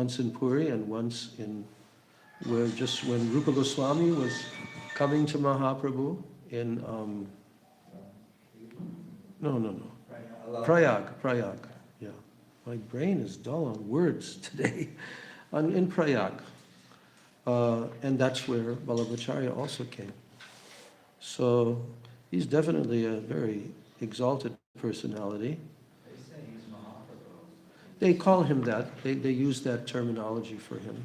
once in Puri and once in, where just when Rupa Goswami was coming to Mahaprabhu in, Prayag, yeah. My brain is dull on words today. In Prayag. And that's where Vallabhacharya also came. So he's definitely a very exalted personality. They say he's Mahaprabhu. They call him that. They use that terminology for him,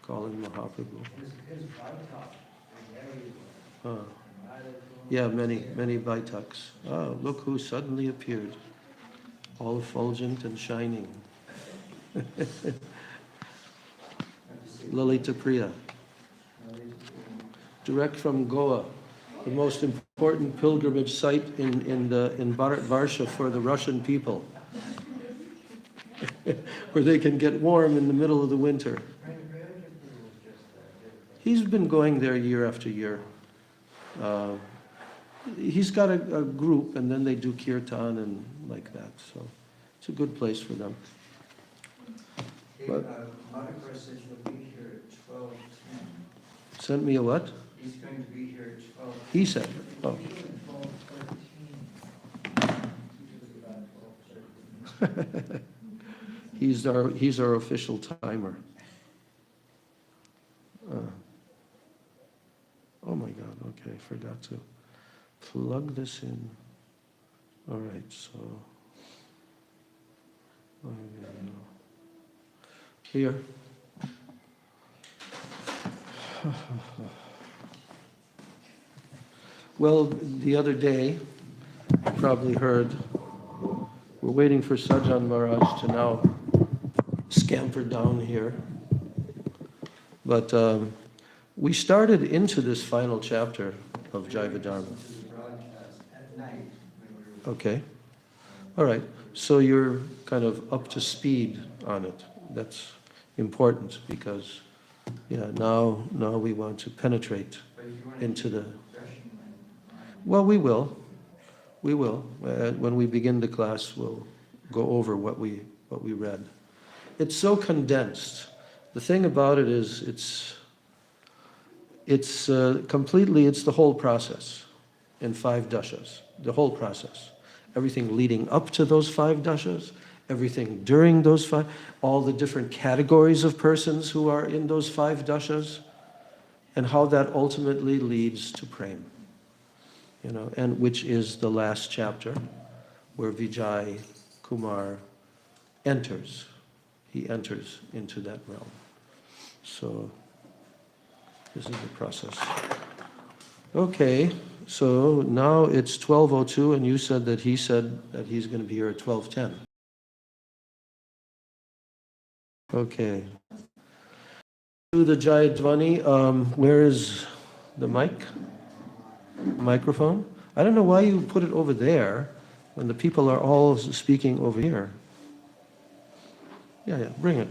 call him Mahaprabhu. His Baitak is very Yeah, many Baitaks. Oh, look who suddenly appeared, all effulgent and shining. Lalita Priya, direct from Goa, the most important pilgrimage site in Bharatvarsha for the Russian people, where they can get warm in the middle of the winter. He's been going there year after year. He's got a group, and then they do kirtan and like that. So it's a good place for them. Madhukar says he'll be here at 12:10. Sent me a what? He's going to be here at 12. He said. Oh. 12:13. He's our official timer. Oh my God, okay, forgot to plug this in. All right, so here. Well, the other day, you probably heard, we're waiting for Sajjan Maharaj to now scamper down here. But we started into this final chapter of Jaiva Dharma. Okay. All right. So you're kind of up to speed on it. That's important because, yeah, now we want to penetrate into the... Well, we will. We will. When we begin the class, we'll go over what we read. It's so condensed. The thing about it is it's the whole process in 5 dashas, the whole process. Everything leading up to those 5 dashas, everything during those 5, all the different categories of persons who are in those 5 dashas, and how that ultimately leads to prema. You know, and which is the last chapter where Vijay Kumar enters. He enters into that realm. So this is the process. Okay, so now it's 12:02, and you said that he said that he's going to be here at 12:10. Okay. Do the Jayadvani. Where is the microphone? I don't know why you put it over there when the people are all speaking over here. Yeah, bring it.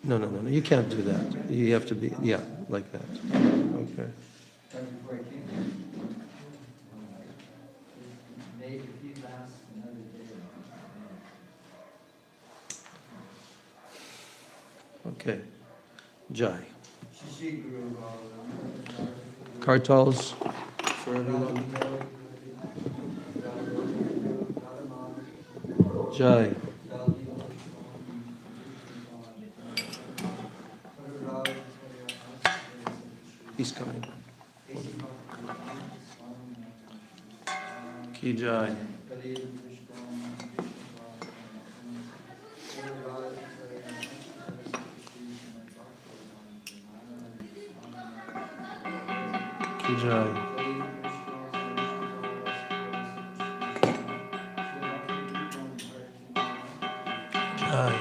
No, you can't do that. You have to be, yeah, like that. Okay. Okay. Jai. Kartals for everyone. Jai. He's coming. Ki Jai. Ki Jai. Jai.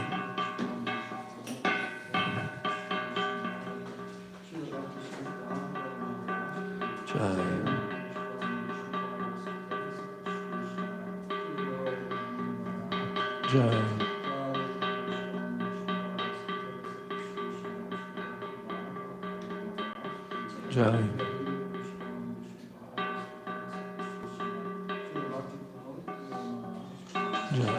Jai. Jai. Jai.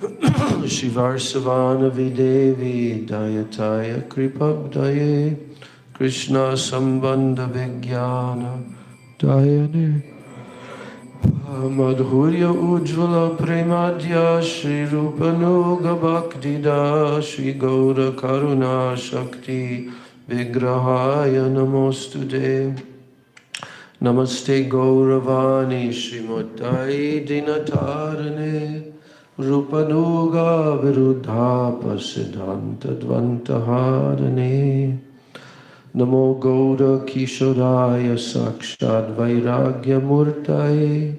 Shivarsavana Videvi Dayataya Kripabdaye Krishna Sambandha Vijnana Dayane Madhurya Ujjvala Premadya Shri Rupanuga Bhaktida Shri Gaura Karuna Shakti Vigrahaya Namostude Namaste Gauravani Srimati Dinatarane Rupanuga Viruddha Pasiddhanta Dvantaharane Namo Gauda Kishoraya Sakshad Vairagya Murtaye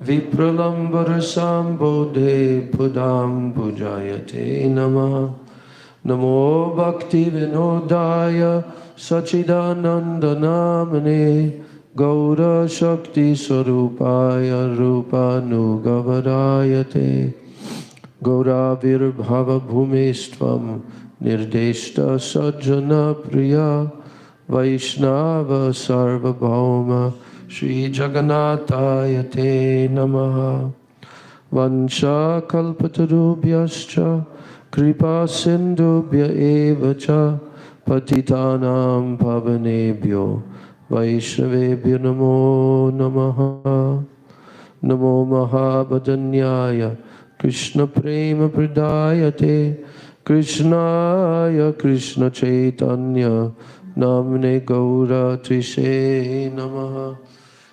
Vipralambara Sambodhe Pudam Pujayate Namah Namo Bhakti Vinodaya Sachidananda Namane Gauda Shakti Swarupaya Rupanugavadayate Gaura Virbhava Bhumistvam Nirdeshta Sajjana Priya Vaishnava Sarvabhauma Shri Jagannathaya Te Namaha Vansha Kalpatarubhyascha Kripa Sindhubhya Evacha Patitanam Pavanebhyo Vaishnavebhyo Namo Namaha Namo Mahabhadanyaya Krishna Prema Pradayate Krishnaya Krishna Chaitanya Namne Gaura Trishe Namaha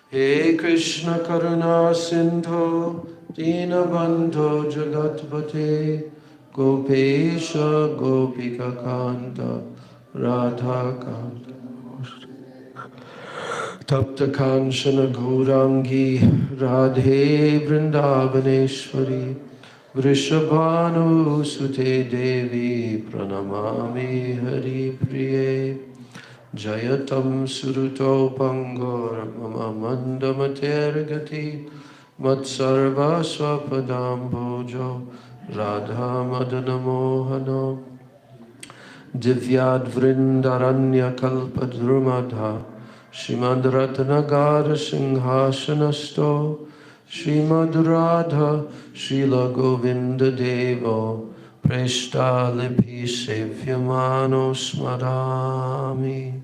He Krishna Karuna Sindhu Dinabandho Jagatpate Gopesha Gopika Kanta Radha Kanta Tapta Kanchana Gaurangi Radhe Vrindavaneshwari Vrishabhanu Sute Devi Pranamami Hari Priye Jayatam Suruto Pangor Mama Mandamatergati Matsarva Swapadam Bhojo Radha Madana Mohano Divyad Vrindaranya Kalpadrumadha Shrimad Ratnagara Singhasanasto Shrimad Radha Srila Govinda Devo Preshta Libhi Sevyamano Smarami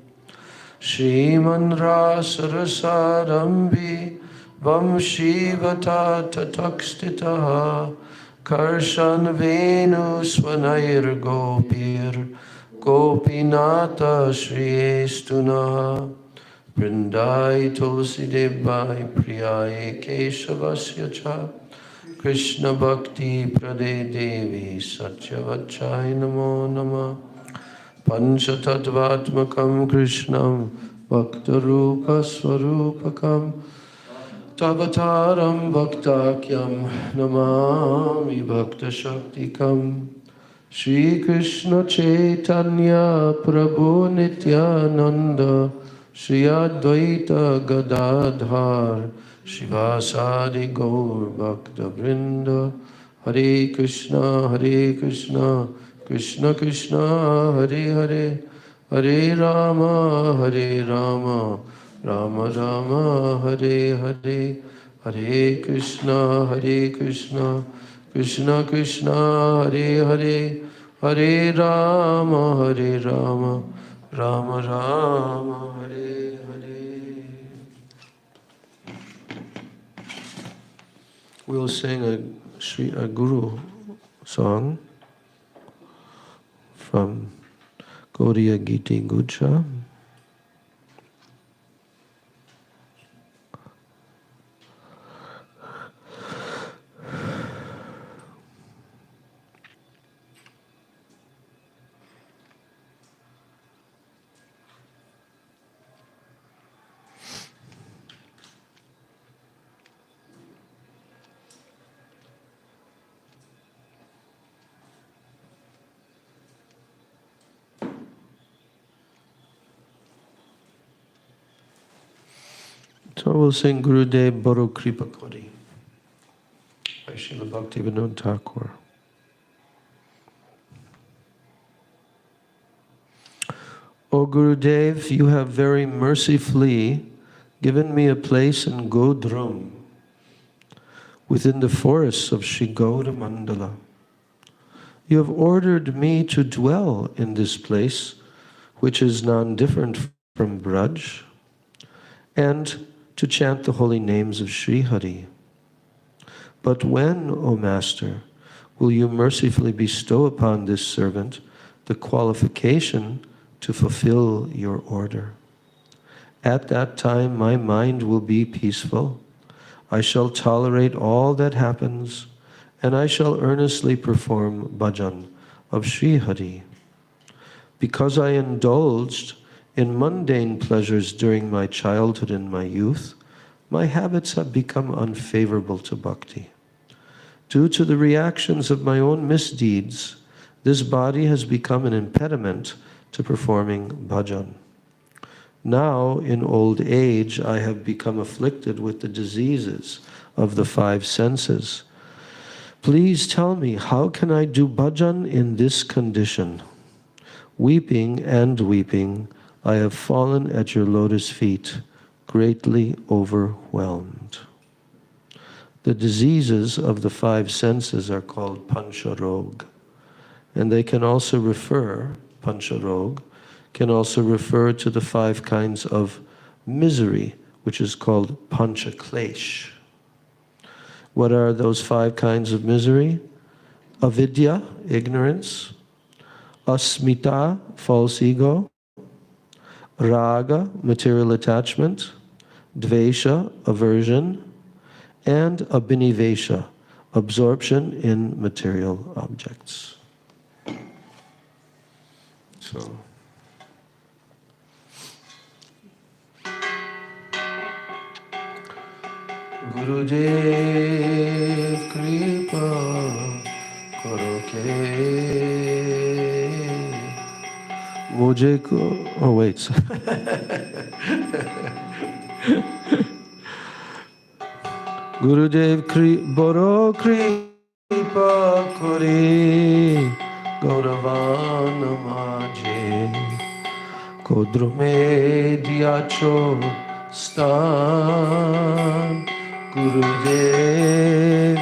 Shriman Rasarasarambi Vamshivata Tatakstitaha Karshan Venu Swanair Gopir Gopinata Shri Estuna Vrindai Tulsi Debai Priyaye Keshavasya Cha Krishna Bhakti Prade Devi Satyavachai Namo Nama Panchatattvatmakam Krishnam Bhaktarupa Swarupakam Tavataram Bhaktakyam Namami Bhakta Shaktikam Shri Krishna Chaitanya Prabhu Nityananda Shri Advaita Gadadhar Shivasadi Gaur Bhakta Vrinda Hare Krishna Krishna Krishna Hare Hare Hare Rama Rama Rama Hare Hare Hare Krishna Krishna Krishna Hare Hare Hare Rama Rama Rama Hare Hare. We'll sing a Guru song from Gaudiya Giti Gucha. So we'll sing Gurudev Baro Kripa Kori by Srila Bhaktivinoda Thakur. O Gurudev, you have very mercifully given me a place in Godrum, within the forests of Sri Gaura Mandala. You have ordered me to dwell in this place, which is non-different from Braj, and to chant the holy names of Sri Hari. But when, O Master, will you mercifully bestow upon this servant the qualification to fulfill your order? At that time, my mind will be peaceful. I shall tolerate all that happens, and I shall earnestly perform bhajan of Sri Hari. Because I indulged in mundane pleasures during my childhood and my youth, my habits have become unfavorable to bhakti. Due to the reactions of my own misdeeds, this body has become an impediment to performing bhajan. Now, in old age, I have become afflicted with the diseases of the 5 senses. Please tell me, how can I do bhajan in this condition? Weeping and weeping, I have fallen at your lotus feet, greatly overwhelmed. The diseases of the 5 senses are called pancharog, and they can also refer, pancharog, can also refer to the 5 kinds of misery, which is called panchaklesh. What are those 5 kinds of misery? Avidya, ignorance; asmita, false ego; raga, material attachment; dvesha, aversion; and abhinivesha, absorption in material objects. So, Gurudev Kripa Karo ke mujhe ko, oh wait. Gurudev Boro Kripa Kori Gauravana Maje Kodrume Diacho Stan Gurudev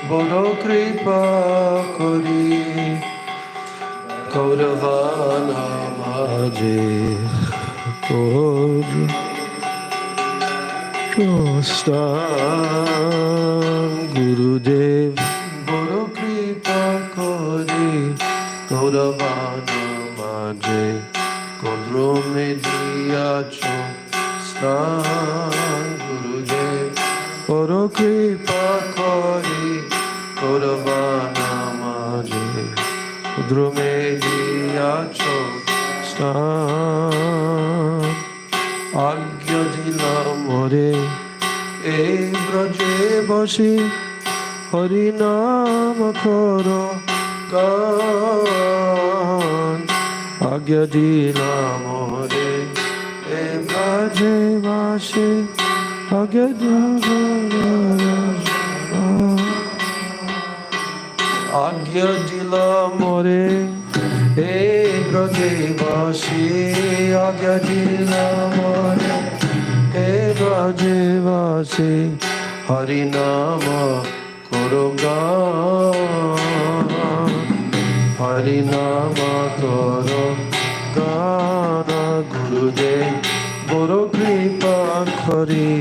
Boro Kripa Kori Gauravana Maje Stan Gurudev Boro Kripa Kori Gauravana Maje Kodrume Diacho Stan Gurudev Boro Kripa Kori Gauravana Maje Kodrume Diacho Stan Agya dila more e braje basi Hari nama karo gan Agya dila more e braje basi Agya dila Agya dila more e braje basi Agya dila more e braje basi Hari nama karo gan Hari nama karo gana Gurudev Boro Kripa Kari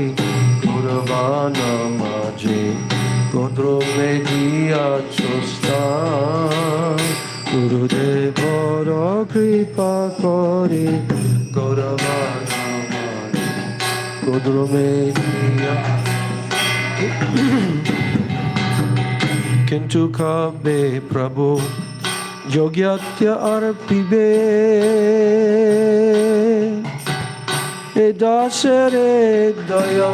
Gauravana Maje Kodrume Diacho Stan Gurudev Boro Kripa Kari Gauravana Maje Kodrume Diacho Kintu kabe Prabhu Yogyatya arpibe Edasere daya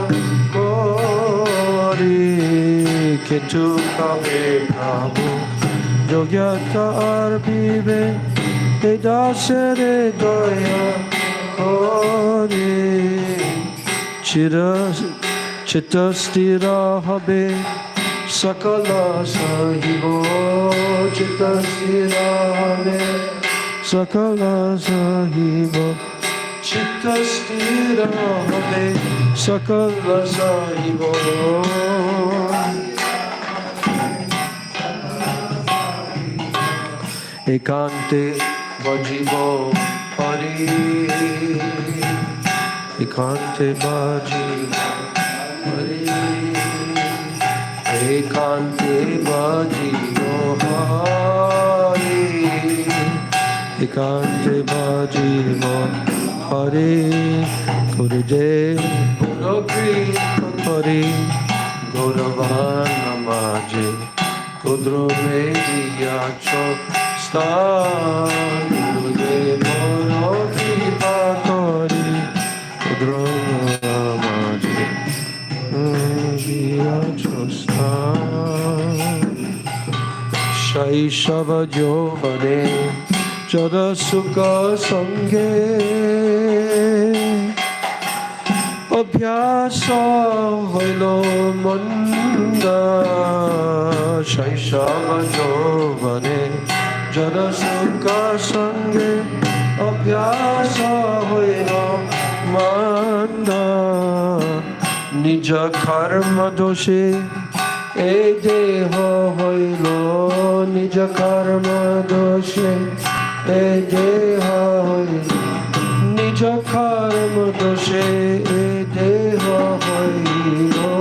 kori Kintu kabe Prabhu Yogyatya arpibe Edasere daya kori Chitta stira habe Sakala sahibo Chitta stira habe Sakala sahibo Chitta stira habe Sakala sahibo ekante bajibo hari, ekante bajibo hari, ekante bajibo hari, ekante bajibo hari, Gurudev Hari, Gauravan Namaje, Kudro Mediya Stan, Gurudev Kripa Hari, Kudro Namaje, Mediya Stan, Shaishava Jovane, Jada Sukha Sange, Abhyasa hoilo manda, Shaishava jovane, Jada sukha sange, Abhyasa hoilo manda, Nija karma doshe, e deha hoilo, Nija karma doshe, e deha hoilo, Nija karma doshe, e deha hoilo,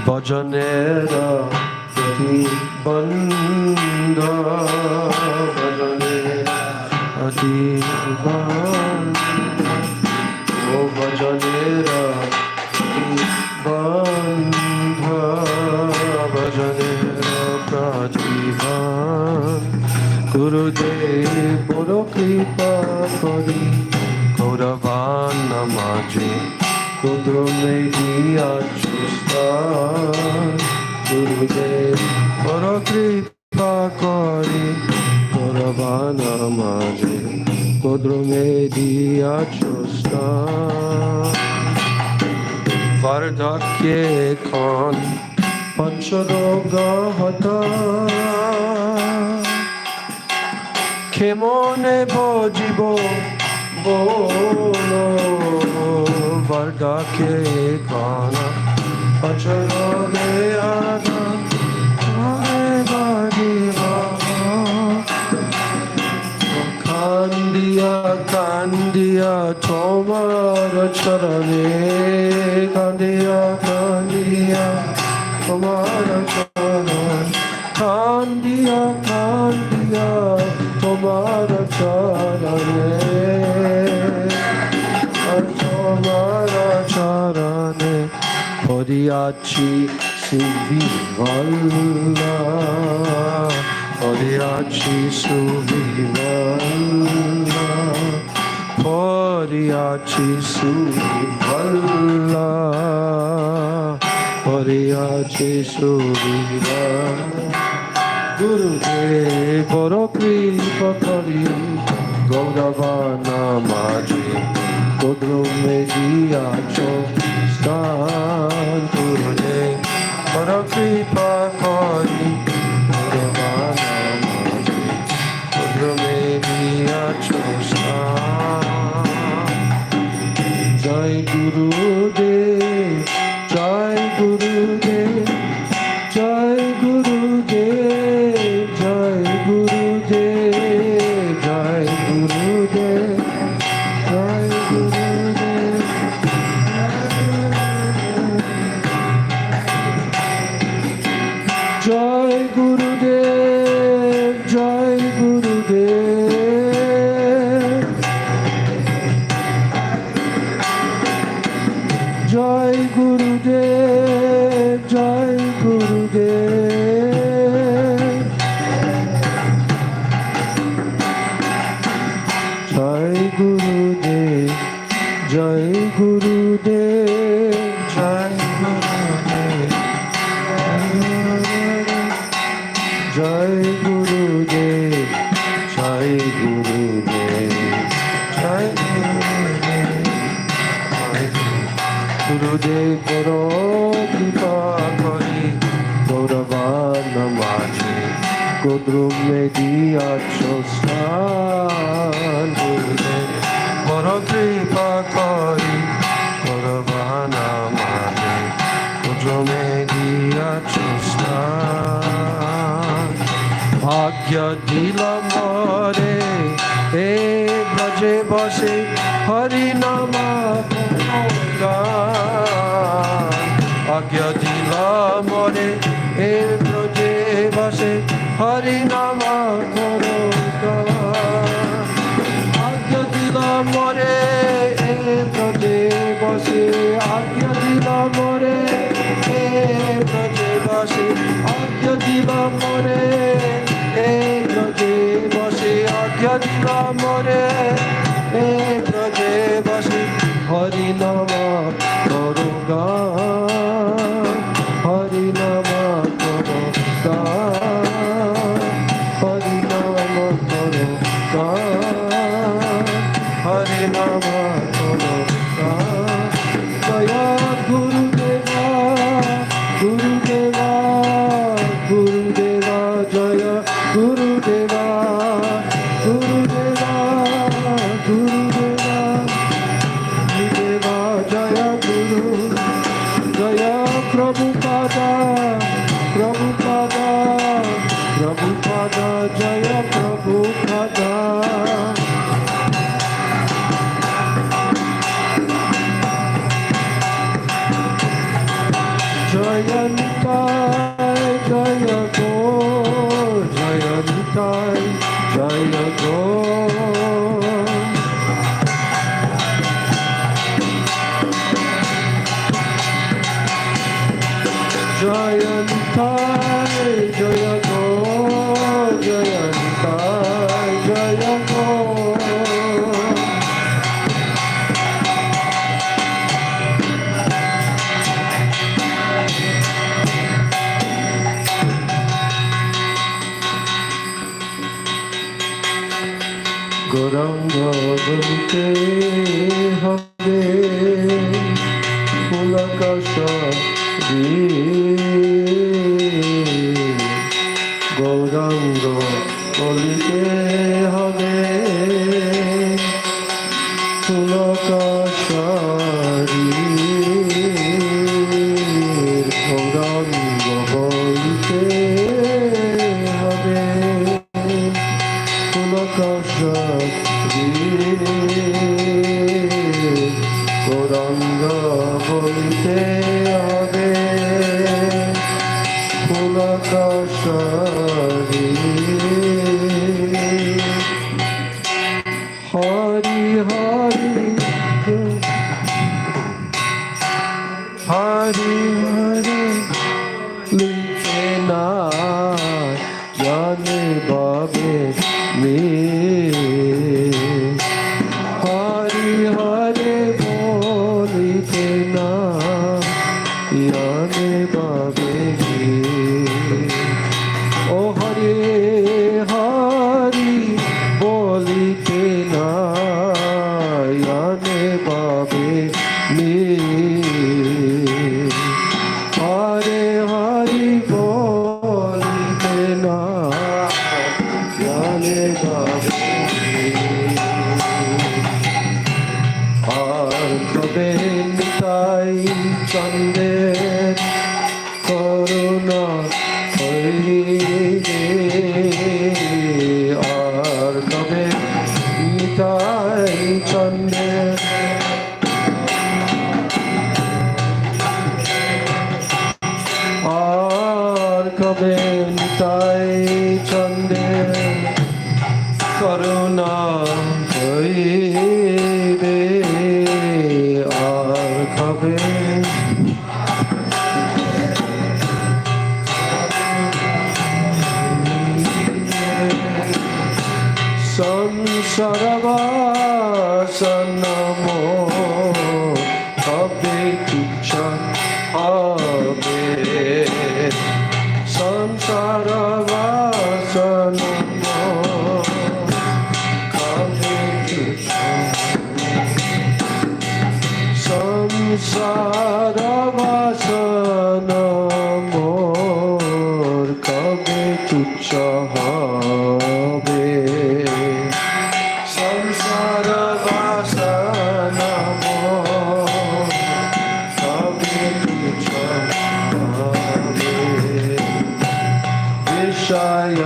Bhajanera pratibandha, Bhajanera pratibandha, O Bhajanera pratibandha, Bhajanera pratibandha, Gurudev Boro Kripa Kari, Gauravan Namaje, Kudro Mediya Stan, Gurudev Boro Kripa Kari, Gauravan Namaje, Kudro Mediya Stan, Vardakye Khan Pancharoga Hata, Kemone bojibo bolo, Vardakye Kana Pancharoge Hata, Kandiya Kandiya Tomara Charane, Kandiya Kandiya Tomara Charane, Kandiya Kandiya Tomara Charane, Tomara Charane, Podiyachi Suvivalla, Podiyachi Suvivalla, Podiyachi Suvivalla, Podiyachi Suvivalla, Gurudev Boro Kripa Kari, Gauravan Namaje, Kudro Mediya Stan, Gurudev Boro Kripa Kari, Gauravan Namaje, Kudro Mediya Stan. Jai Gurudev, Jai Gurudev, Jai Gurudev, Jai Gurudev, Jai Gurudev, Jai Gurudev, Jai Gurudev, Jai Gurudev, Jai Gurudev, Jai Gurudev, Jai Gurudev, Jai Gurudev, Jai Gurudev, Jai Gurudev, Jai Gurudev, Jai Gurudev, Gurudev Boro Kripa Kari, Gauravan Namaje, Kudro Mediya Stan, Gurudev Boro Kripa Kari, Gauravan Namaje, Kudro Mediya আজ্ঞা দিলাম মরে এ ব্রজে বসে হরি নাম আজ্ঞা দিলাম মরে এ ব্রজে বসে হরি নাম আজ্ঞা দিলাম মরে এ ব্রজে বসে আজ্ঞা দিলাম মরে এ ব্রজে বসে আজ্ঞা দিলাম মরে এ ব্রজে বসে আজ্ঞা দিলাম মরে এ ব্রজে বসে হরি নাম করো গান হরি নাম করো গান হরি নাম করো গান হরি নাম করো গান দয়া গুরুদেবা গুরুদেবা গুরুদেবা জয় গুরুদেবা গুরুদেবা গুরুদেবা গুরুদেবা জয় গুরু জয় প্রভুপাদা প্রভুপাদা প্রভুপাদা জয় প্রভুপাদা জয়ন্তায় জয় গো জয়ন্তায় জয় গো জয়ন্তায় জয় গো জয়ন্তায় জয় গো গৌরাঙ্গ বলতে হবে পুলকাশ গৌরাঙ্গ বলতে হবে পুলকাশারী গৌরাঙ্গ বলতে হবে গৌরাঙ্গ বলতে হবে পুলকাশারী হরি হরি হরি হরি লিখে না জানে বাবে মে হরি হরে বলিতে না জানে বাবে ও হরে হরি বলিতে না জানে বাবে মে হরে হরি বলিতে না জানে বাবে আর কবে নিতাই চন্দের করুণা হইবে আর কবে নিতাই চন্দের আর কবে নিতাই চন্দের করুণা হইবে আর কবে সংসারবাসনম হবে তুচ্ছ হবে সংসারবাসনম হবে তুচ্ছ সংসারবাসনম কবে তুচ্ছ হবে সংসার বাসনম কবে তুচ্ছ হবে বিষয়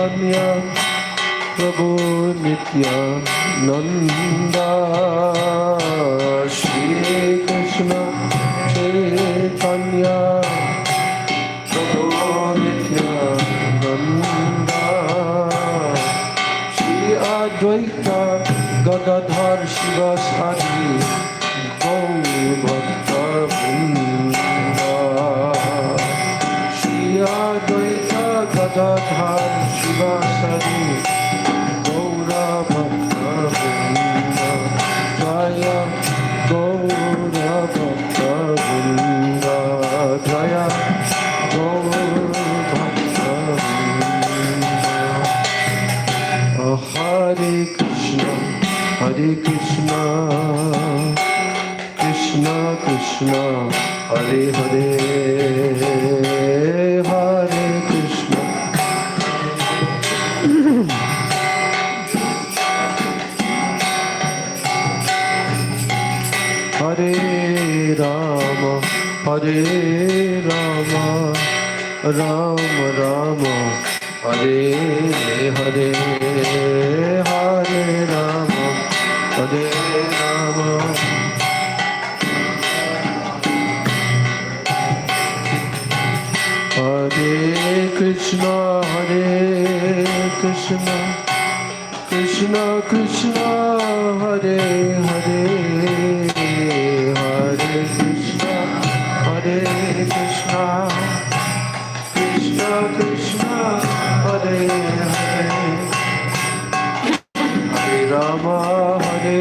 Chaitanya Prabhu Nityananda Shri Krishna Chaitanya Prabhu Nityananda Shri Advaita Gadadhar Shivasadi Gaur Bhakta Vrinda Shri Advaita Gadadhar Shivasadi Gaura Bhakta Vrinda Jaya Gaura Bhakta Vrinda Jaya Gaura Bhakta Vrinda Hare Krishna Hare Krishna Krishna Krishna Hare Hare Hare Krishna Hare Rama Hare Rama Rama Rama Hare Hare Hare Rama Hare Rama Hare Krishna Hare Krishna Krishna Krishna Hare Hare Hare Krishna Hare Krishna Krishna Krishna Hare Hare Hare Rama Hare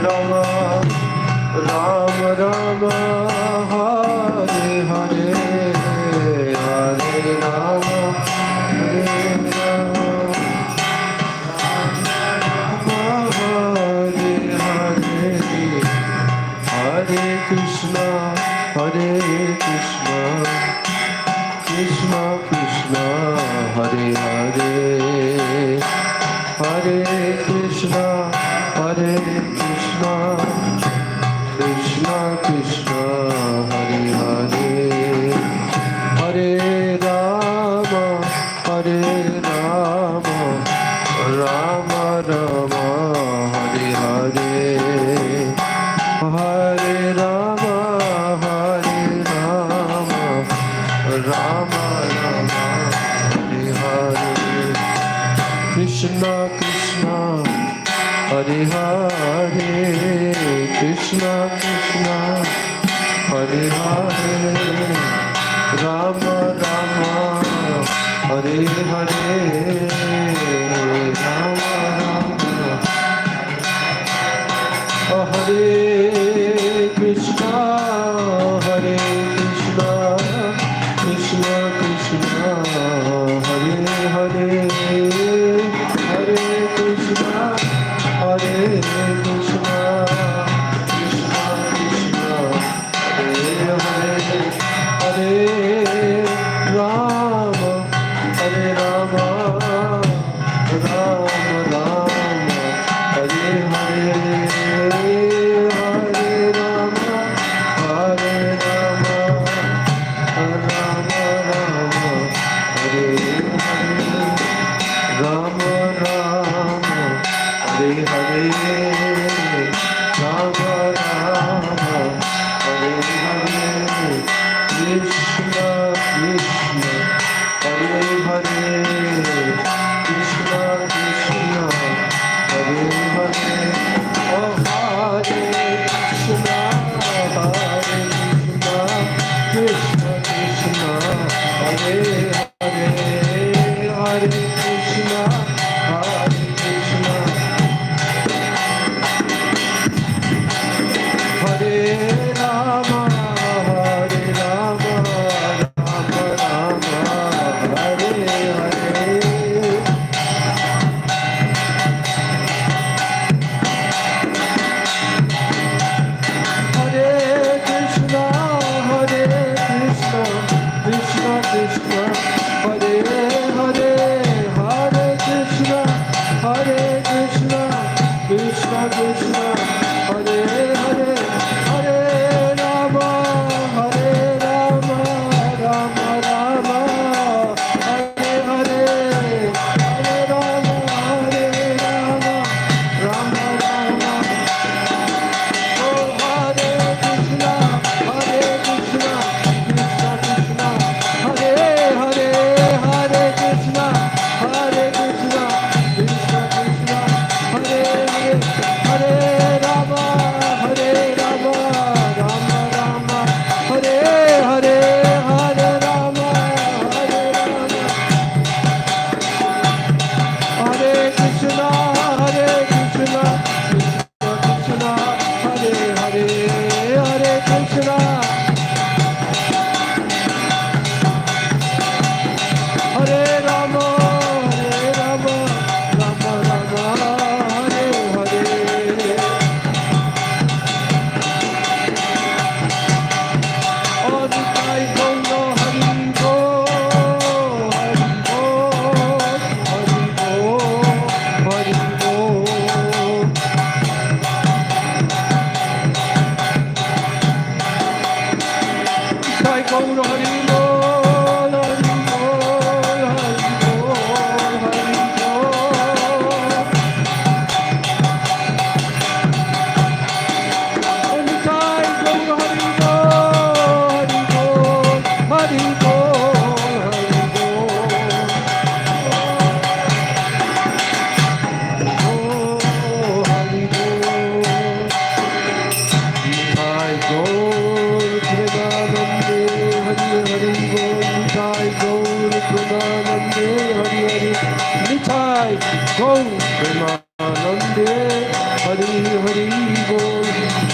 Rama Rama Rama Hare Hare Hare Rama Hare Rama Hare Hare Hare Krishna Hare Krishna Krishna Krishna Hare Hare Hare Krishna Hare Krishna Krishna Krishna Hare Hare Hare Rama Hare Rama Rama Rama Hare Hare Hare Rama Hare Rama Rama Rama Hare Hare Krishna Krishna Hare Hare Krishna Krishna Hare Hare Rama Rama Hare Hare Rama Rama Hare Krishna Hare Krishna Krishna Krishna Hare Hare Hare Krishna Hare Krishna Krishna Krishna Hare Hare Hare Rama Hare Rama Rama Rama Hare Hare Hare Rama Hare Rama Rama Rama Hare Hare Rama Rama Hare Hare Rama Rama Hare Hare Krishna Krishna Hare Hare Krishna Krishna Hare Hare Oh Hare Krishna Hare Krishna Krishna Hare Hare Hare Krishna Hare Krishna Hare Rama Hare Rama Rama Rama Hare Hare Hare Krishna Hare Krishna Krishna Krishna Hare Hare Hare Krishna Krishna, Hare Krishna, Krishna Hare Hare, Hare Krishna, Hare Rama, Rama Rama, Hare Hare. Adonai Golo Hari Bo, Hari Bo, Hari Bo, Hari Bo. Sai Gaur Hari Bol, Hari Bol, Hari Bol, Hari Bol. And Sai Gaur Hari Bol, Hari Bol, Hari Bol, Hari Bol, Hari Bol. Nitai Gaur Premanande, Hari Hari Bol. Nitai Gaur Premanande, Hari Hari. Nitai Gaur Premanande, Hari Hari Bol.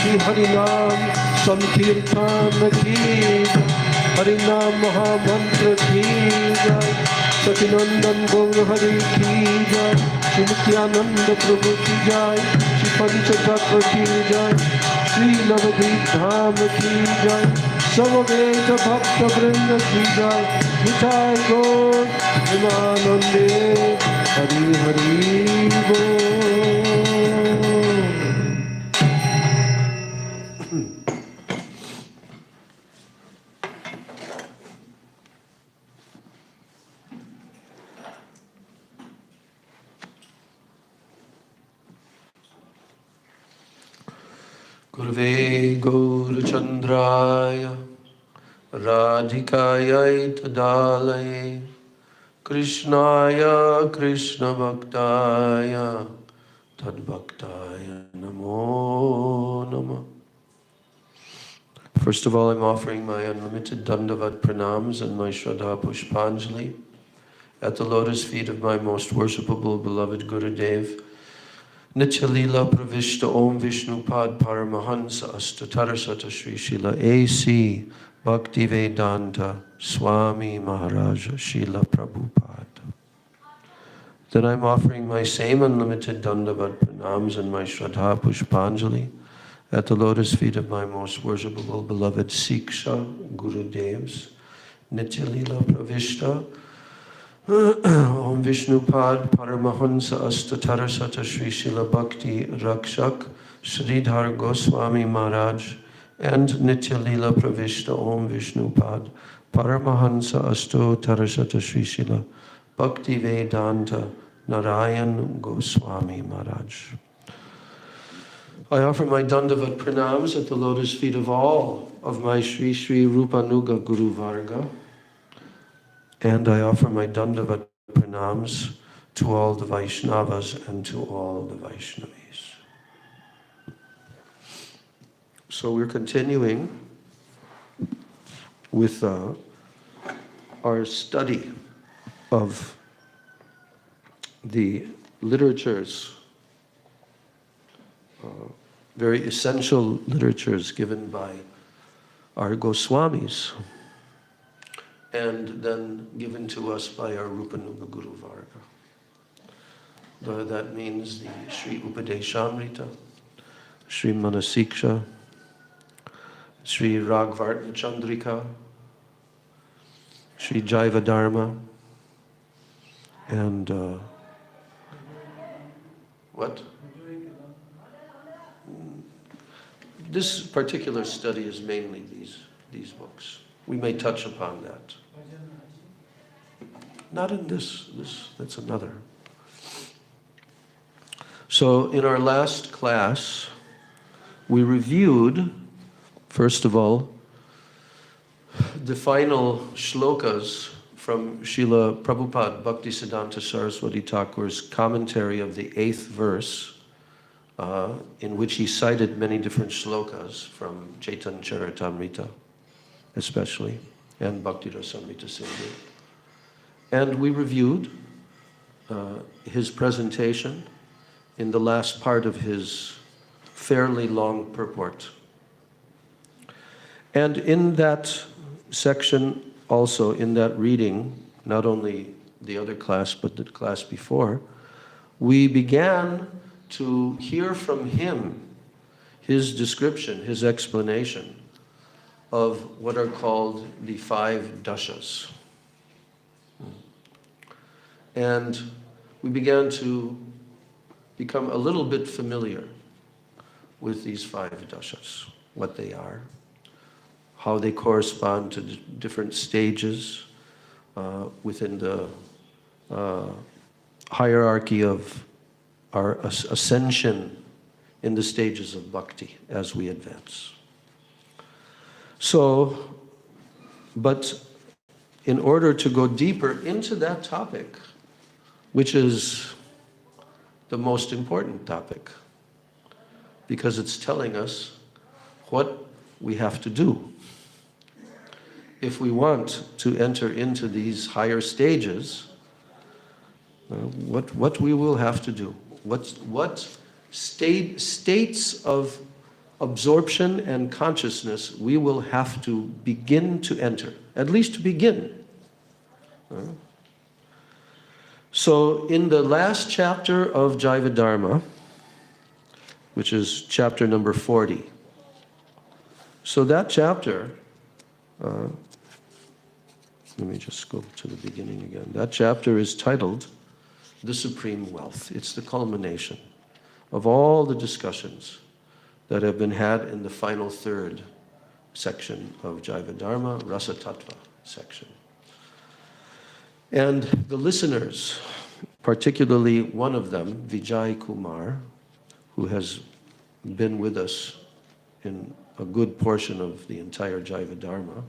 Shri Hari Nam Sankirtan ki jai, Hari Nam Mahamantra ki jai, Satinandan Gaur Hari ki jai, Shri Nityananda Prabhu ki jai, Shri Panchatattva ki jai, Shri Navadvip Dham ki jai, Samaveta Bhakta Vrinda ki jai. Nitai Gaur Premanande, Hari Hari Bol. Gurve Gaurachandraya Radhikaya Tadalaye Krishnaya Krishna Bhaktaya Tadbhaktaya Namo Namah. First of all, I'm offering my unlimited Dandavat Pranams and my Shraddha Pushpanjali at the lotus feet of my most worshipable beloved Gurudev, Nitya-lila Pravishta Om Vishnupad Paramahansa Astatarasata Sri Srila A.C. Bhaktivedanta Swami Maharaj Srila Prabhupada. Then I'm offering my same unlimited Dandavat Pranams and my Shraddha Pushpanjali at the lotus feet of my most worshipable beloved Siksha Gurudevs, Nitya-lila Pravishta Om Vishnupad Paramahansa Astatarasata Sri Srila Bhakti Rakshak Sridhar Goswami Maharaj and Nitya-lila Pravishta Om Vishnupad Paramahansa Astatarasata Sri Srila Bhakti Vedanta Narayan Goswami Maharaj. I offer my Dandavat Pranams at the lotus feet of all of my Sri Sri Rupanuga Guru Varga. And I offer my Dandavat Pranams to all the Vaishnavas and to all the Vaishnavis. So we're continuing with our study of the literatures, very essential literatures given by our Goswamis, and then given to us by our Rupanuga Guru Varga. That means the Sri Upadeshamrita, Sri Manasiksha, Sri Ragvartna Chandrika, Sri Jaiva Dharma, and what? This particular study is mainly these books. We may touch upon that. Not in this, that's another. So in our last class, we reviewed, first of all, the final shlokas from Srila Prabhupada Bhaktisiddhanta Saraswati Thakur's commentary of the 8th verse, in which he cited many different shlokas from Chaitanya Charitamrita, especially, and Bhakti Rasamrita Sindhu. And we reviewed his presentation in the last part of his fairly long purport. And in that section, also in that reading, not only the other class, but the class before, we began to hear from him his description, his explanation of what are called the 5 dashas. And we began to become a little bit familiar with these 5 dashas, what they are, how they correspond to different stages within the hierarchy of our ascension in the stages of bhakti as we advance. So, but in order to go deeper into that topic, which is the most important topic, because it's telling us what we have to do if we want to enter into these higher stages, what we will have to do, what states of absorption and consciousness we will have to begin to enter, at least to begin. So in the last chapter of Jaiva Dharma, which is chapter number 40, so that chapter, let me just go to the beginning again. That chapter is titled The Supreme Wealth. It's the culmination of all the discussions that have been had in the final 3rd section of Jaiva Dharma, Rasa Tattva section. And the listeners, particularly one of them, Vijay Kumar, who has been with us in a good portion of the entire Jaiva Dharma,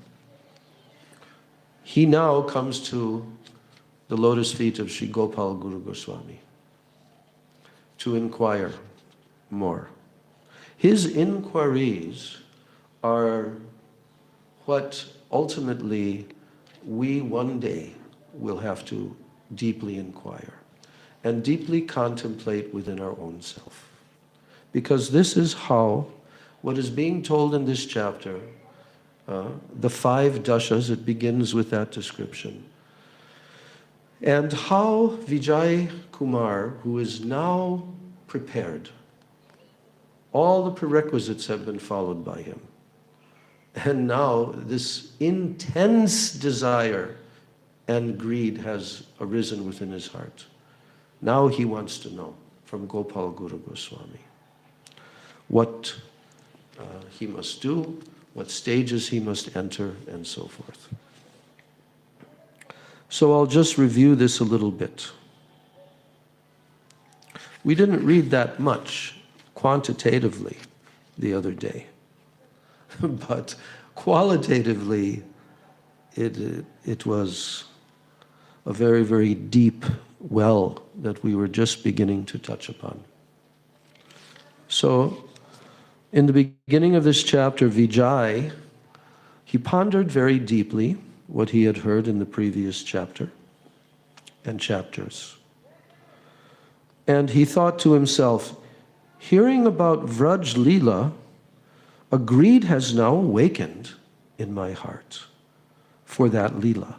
he now comes to the lotus feet of Sri Gopal Guru Goswami to inquire more. His inquiries are what ultimately we one day will have to deeply inquire and deeply contemplate within our own self. Because this is how what is being told in this chapter, the 5 dashas, it begins with that description. And how Vijay Kumar, who is now prepared, all the prerequisites have been followed by him. And now this intense desire and greed has arisen within his heart. Now he wants to know from Gopal Guru Goswami what he must do, what stages he must enter, and so forth. So I'll just review this a little bit. We didn't read that much quantitatively the other day, but qualitatively it was a very, very deep well that we were just beginning to touch upon. So in the beginning of this chapter, Vijay, he pondered very deeply what he had heard in the previous chapter and chapters. And he thought to himself, hearing about Vraj Leela, a greed has now awakened in my heart for that Leela.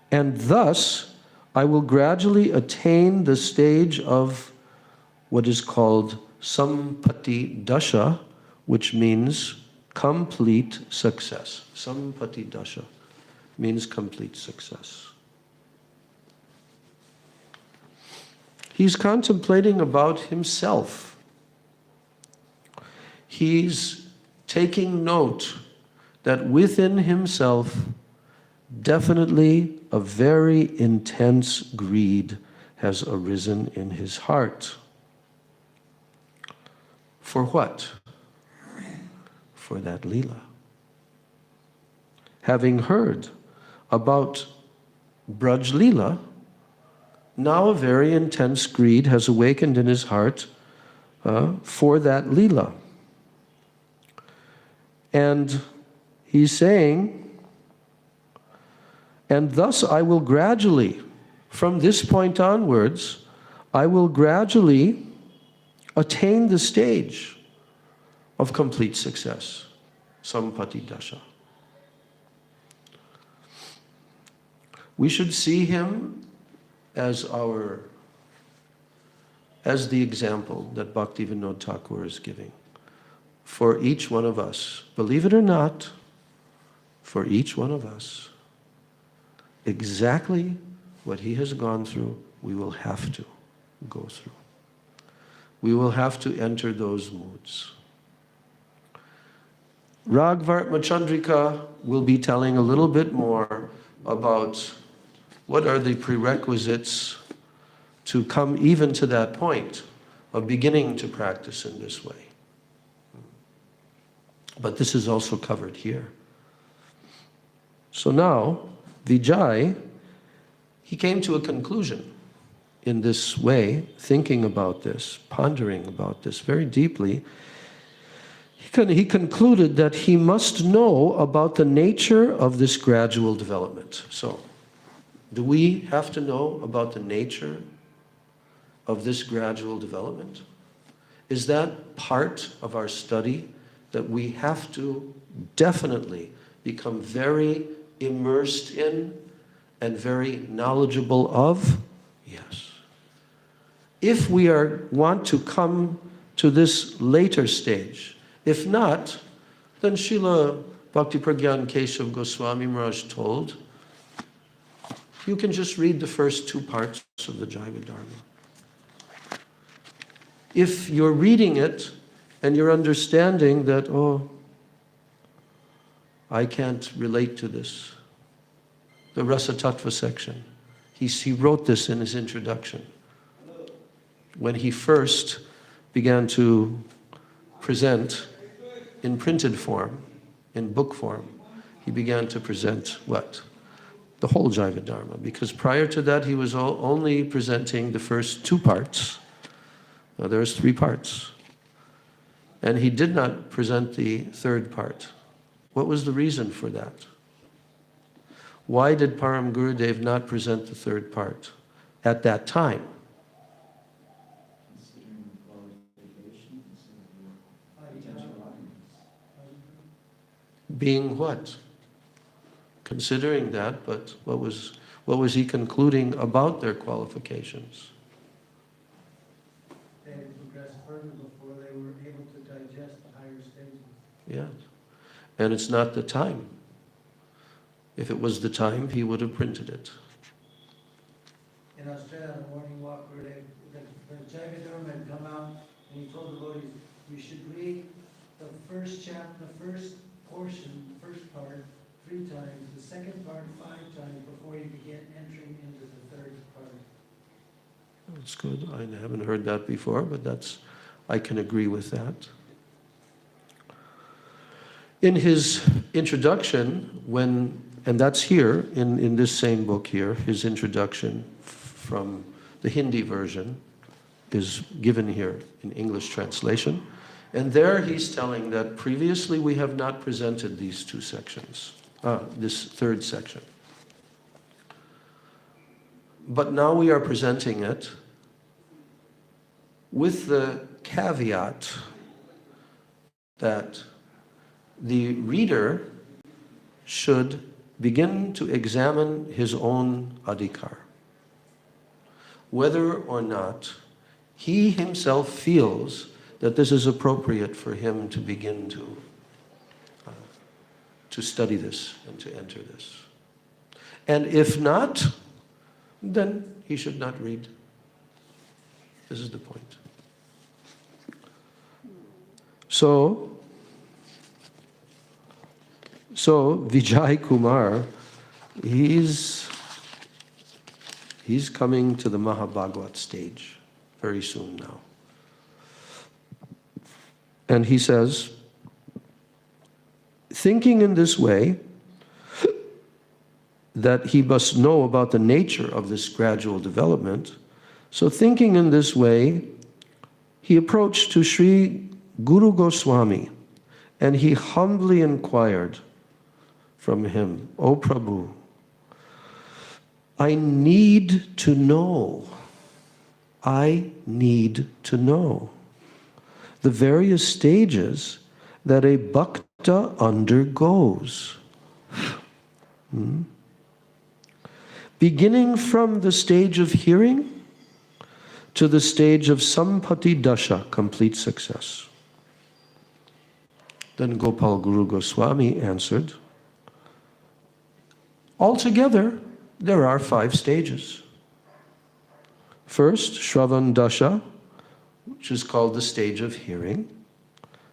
And thus, I will gradually attain the stage of what is called Sampati Dasha, which means complete success. Sampati Dasha means complete success. He's contemplating about himself. He's taking note that within himself, definitely a very intense greed has arisen in his heart. For what? For that Leela. Having heard about Braj Leela, now a very intense greed has awakened in his heart for that Leela. And he's saying, and thus I will gradually From this point onwards, I will gradually attain the stage of complete success, Sampati Dasha. We should see him as the example that Bhaktivinoda Thakur is giving for each one of us. Believe it or not, for each one of us, exactly what he has gone through, we will have to go through. We will have to enter those moods. Ragvartma Chandrika will be telling a little bit more about what are the prerequisites to come even to that point of beginning to practice in this way. But this is also covered here. So now, Vijay, he came to a conclusion in this way, thinking about this, pondering about this very deeply. He concluded that he must know about the nature of this gradual development. So, do we have to know about the nature of this gradual development? Is that part of our study that we have to definitely become very immersed in and very knowledgeable of? Yes. If we want to come to this later stage, if not, then Srila Bhaktipragyan Keshav Goswami Maharaj told, you can just read the first two parts of the Jaiva Dharma. If you're reading it and you're understanding that, oh, I can't relate to this, the Rasa Tattva section, he wrote this in his introduction. When he first began to present in printed form, in book form, he began to present what? The whole Jaiva Dharma, because prior to that he was only presenting the first two parts. Now there's three parts. And he did not present the third part. What was the reason for that? Why did Param Gurudev not present the third part at that time? Being what? Considering that, but what was he concluding about their qualifications? They had to progress further before they were able to digest the higher stages. Yes. And it's not the time. If it was the time, he would have printed it. In Australia, on the morning walk, where the Jaiva Dharma had come out, and he told the devotees, you should read the first chapter, the first portion, the first part, 3 times, the second part 5 times before you begin entering into the third part. That's good. I haven't heard that before, but I can agree with that. In his introduction, and that's here, in this same book here, his introduction from the Hindi version is given here in English translation. And there he's telling that previously we have not presented these two sections, this third section. But now we are presenting it with the caveat that the reader should begin to examine his own adhikar, whether or not he himself feels that this is appropriate for him to begin to study this and to enter this. And if not, then he should not read. This is the point. So Vijay Kumar, he's coming to the Mahabhagavad stage very soon now. And he says, thinking in this way, that he must know about the nature of this gradual development, so thinking in this way, he approached to Sri Guru Goswami, and he humbly inquired from him, O Prabhu, I need to know. I need to know the various stages that a bhakta undergoes. Beginning from the stage of hearing to the stage of sampati dasha, complete success. Then Gopal Guru Goswami answered, altogether, there are 5 stages. First, Shravan Dasha, which is called the stage of hearing.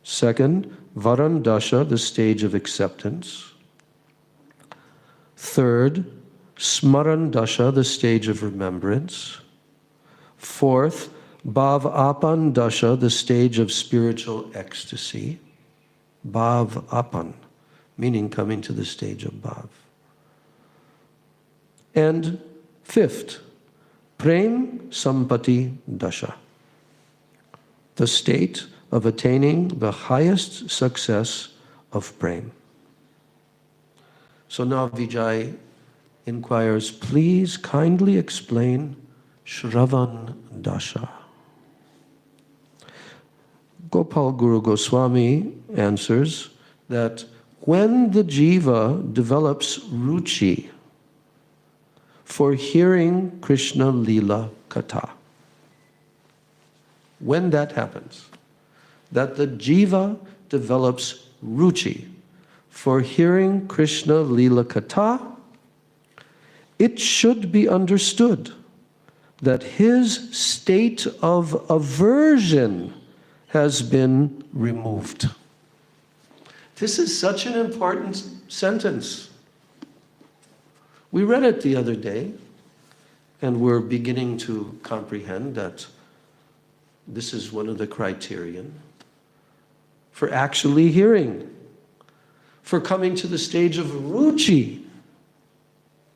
Second, Varan Dasha, the stage of acceptance. Third, Smaran Dasha, the stage of remembrance. Fourth, Bhav Apan Dasha, the stage of spiritual ecstasy. Bhav Apan, meaning coming to the stage of Bhav. And fifth, Prem Sampati Dasha, the state of attaining the highest success of Prem. So now Vijay inquires, please kindly explain Shravan Dasha. Gopal Guru Goswami answers that when the jiva develops ruchi for hearing Krishna Lila Katha, when that happens, that the jiva develops ruchi for hearing Krishna Lila Katha, it should be understood that his state of aversion has been removed. This is such an important sentence. We read it the other day, and we're beginning to comprehend that this is one of the criterion for actually hearing, for coming to the stage of ruchi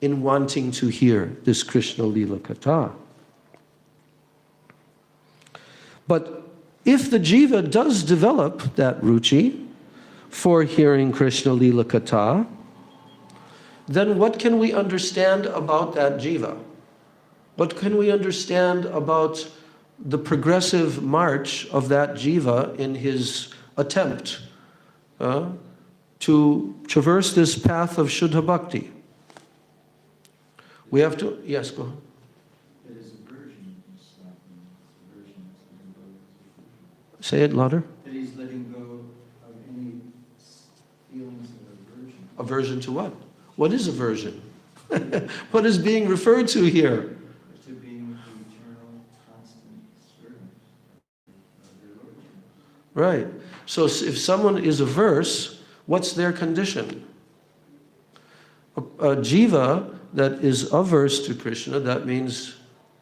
in wanting to hear this Krishna Lila Katha. But if the jiva does develop that ruchi for hearing Krishna Lila Katha, then what can we understand about that jiva? What can we understand about the progressive march of that jiva in his attempt to traverse this path of Shuddha Bhakti? We have to, yes, go on. It is aversion. Say it louder. That he's letting go of any feelings of aversion. Aversion to what? What is aversion? What is being referred to here? To being the eternal, constant servant of your Lordship. Right. So if someone is averse, what's their condition? A jiva that is averse to Krishna, that means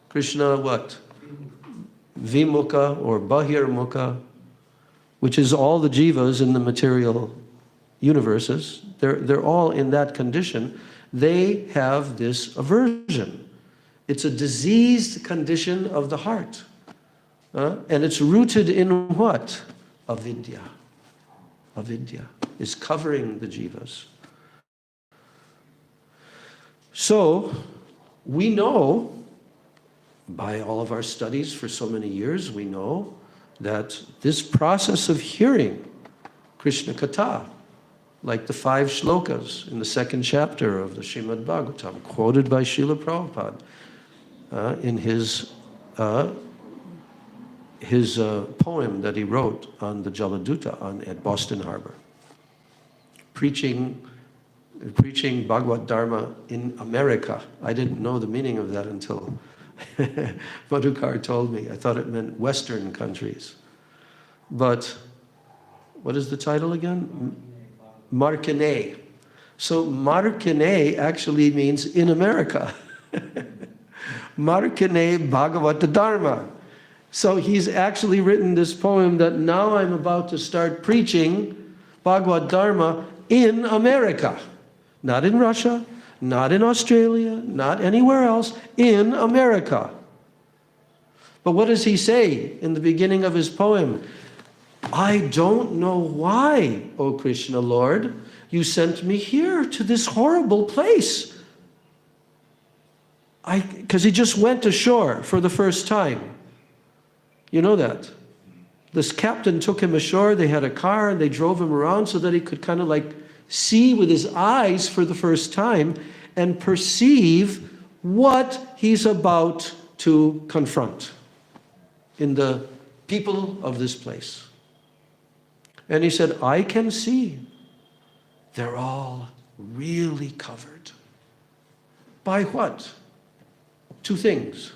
Krishna what? Vimukha or Bahirmukha, which is all the jivas in the material universes. They're all in that condition. They have this aversion. It's a diseased condition of the heart. And it's rooted in what? Avidya. Avidya is covering the jivas. So, we know, by all of our studies for so many years, we know that this process of hearing Krishna Katha, like the 5 shlokas in the 2nd chapter of the Srimad Bhagavatam, quoted by Srila Prabhupada in his poem that he wrote on the Jaladuta at Boston Harbor, preaching Bhagavad Dharma in America. I didn't know the meaning of that until Madhukar told me. I thought it meant Western countries. But what is the title again? Markine. So Markine actually means in America. Markine Bhagavata Dharma. So he's actually written this poem that now I'm about to start preaching Bhagavad Dharma in America. Not in Russia, not in Australia, not anywhere else, in America. But what does he say in the beginning of his poem? I don't know why, O Krishna Lord, you sent me here to this horrible place. Because he just went ashore for the first time. You know that. This captain took him ashore, they had a car, and they drove him around so that he could kind of like see with his eyes for the first time and perceive what he's about to confront in the people of this place. And he said, I can see they're all really covered. By what? Two things.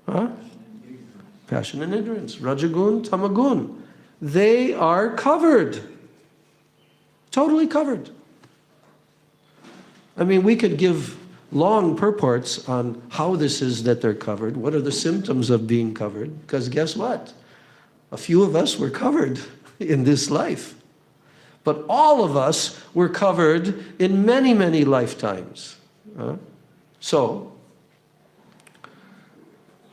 Huh? Passion and ignorance. Rajagun, Tamagun. They are covered. Totally covered. I mean, we could give long purports on how this is that they're covered. What are the symptoms of being covered? Because guess what? A few of us were covered in this life. But all of us were covered in many, many lifetimes.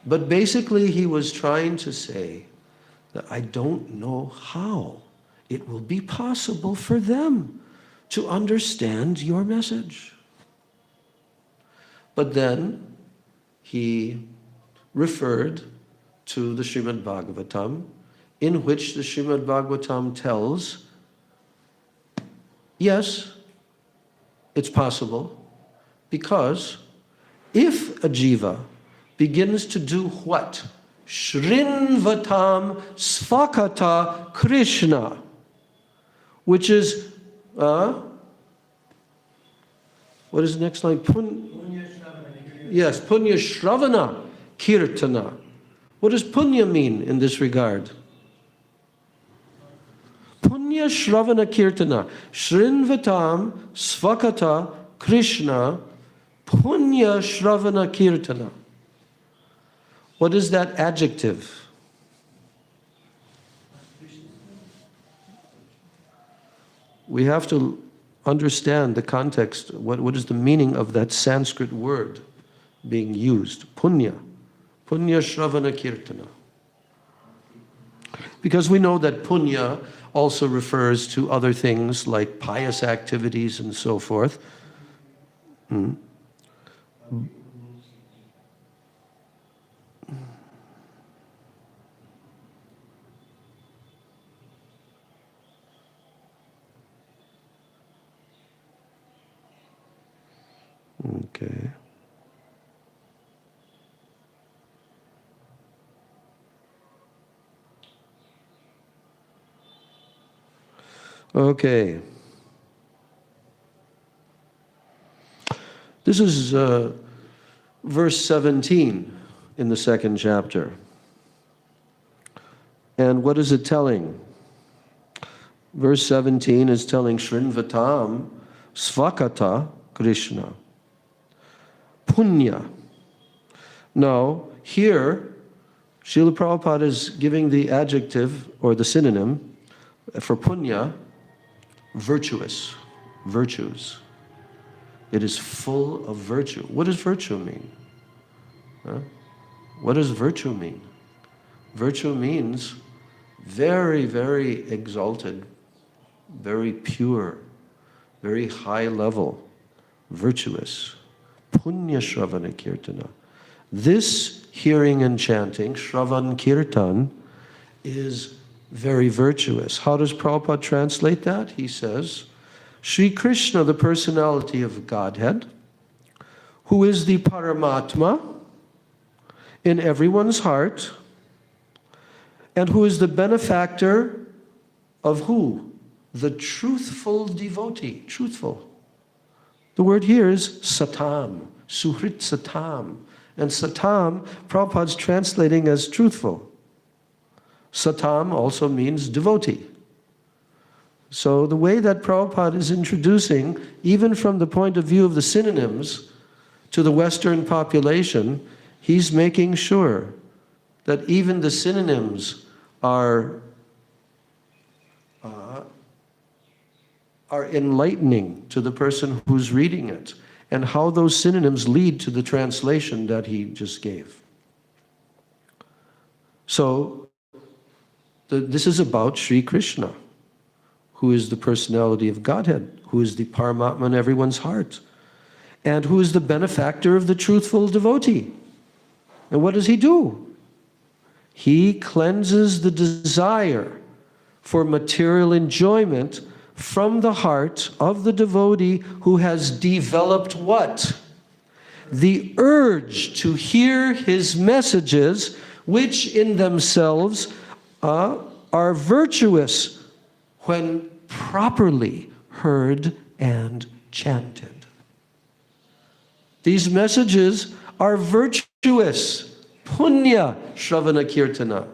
But basically he was trying to say that I don't know how it will be possible for them to understand your message. But then he referred to the Srimad Bhagavatam, in which the Srimad Bhagavatam tells, yes, it's possible, because if a jiva begins to do what? Shrinvatam svakata Krishna, which is, what is the next line? Yes, punya shravana kirtana. What does punya mean in this regard? Punya shravana kirtana. Shrinvatam svakata Krishna punya shravana kirtana. What is that adjective? We have to understand the context. What is the meaning of that Sanskrit word being used? Punya. Punya Shravana Kirtana. Because we know that punya also refers to other things like pious activities and so forth. Okay. Okay. This is verse 17 in the second chapter. And what is it telling? Verse 17 is telling Shrinvatam Svakata Krishna. Punya. Now, here, Srila Prabhupada is giving the adjective or the synonym for punya, virtuous, virtues. It is full of virtue. What does virtue mean? What does virtue mean? Virtue means very, very exalted, very pure, very high level, virtuous. Punya Shravana Kirtana. This hearing and chanting, Shravan Kirtan, is very virtuous. How does Prabhupada translate that? He says, Sri Krishna, the personality of Godhead, who is the Paramatma in everyone's heart, and who is the benefactor of who? The truthful devotee. Truthful. The word here is satam, suhrit satam. And satam, Prabhupada's translating as truthful. Satam also means devotee. So the way that Prabhupada is introducing, even from the point of view of the synonyms to the Western population, he's making sure that even the synonyms are enlightening to the person who's reading it, and how those synonyms lead to the translation that he just gave. So, this is about Sri Krishna, who is the personality of Godhead, who is the Paramatma in everyone's heart. and who is the benefactor of the truthful devotee. And what does he do? He cleanses the desire for material enjoyment from the heart of the devotee who has developed what? The urge to hear his messages, which in themselves are virtuous when properly heard and chanted. These messages are virtuous, punya shravana kirtana,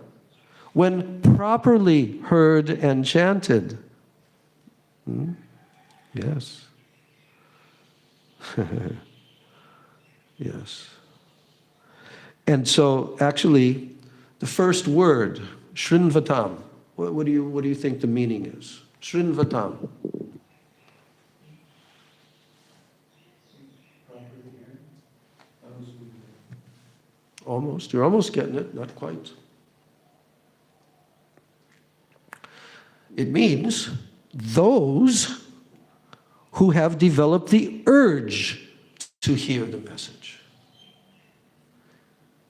when properly heard and chanted. Yes. Yes. And so, actually, the first word, Shrinvatam, what do you think the meaning is? Shrinvatam. Almost. You're almost getting it, not quite. It means those who have developed the urge to hear the message.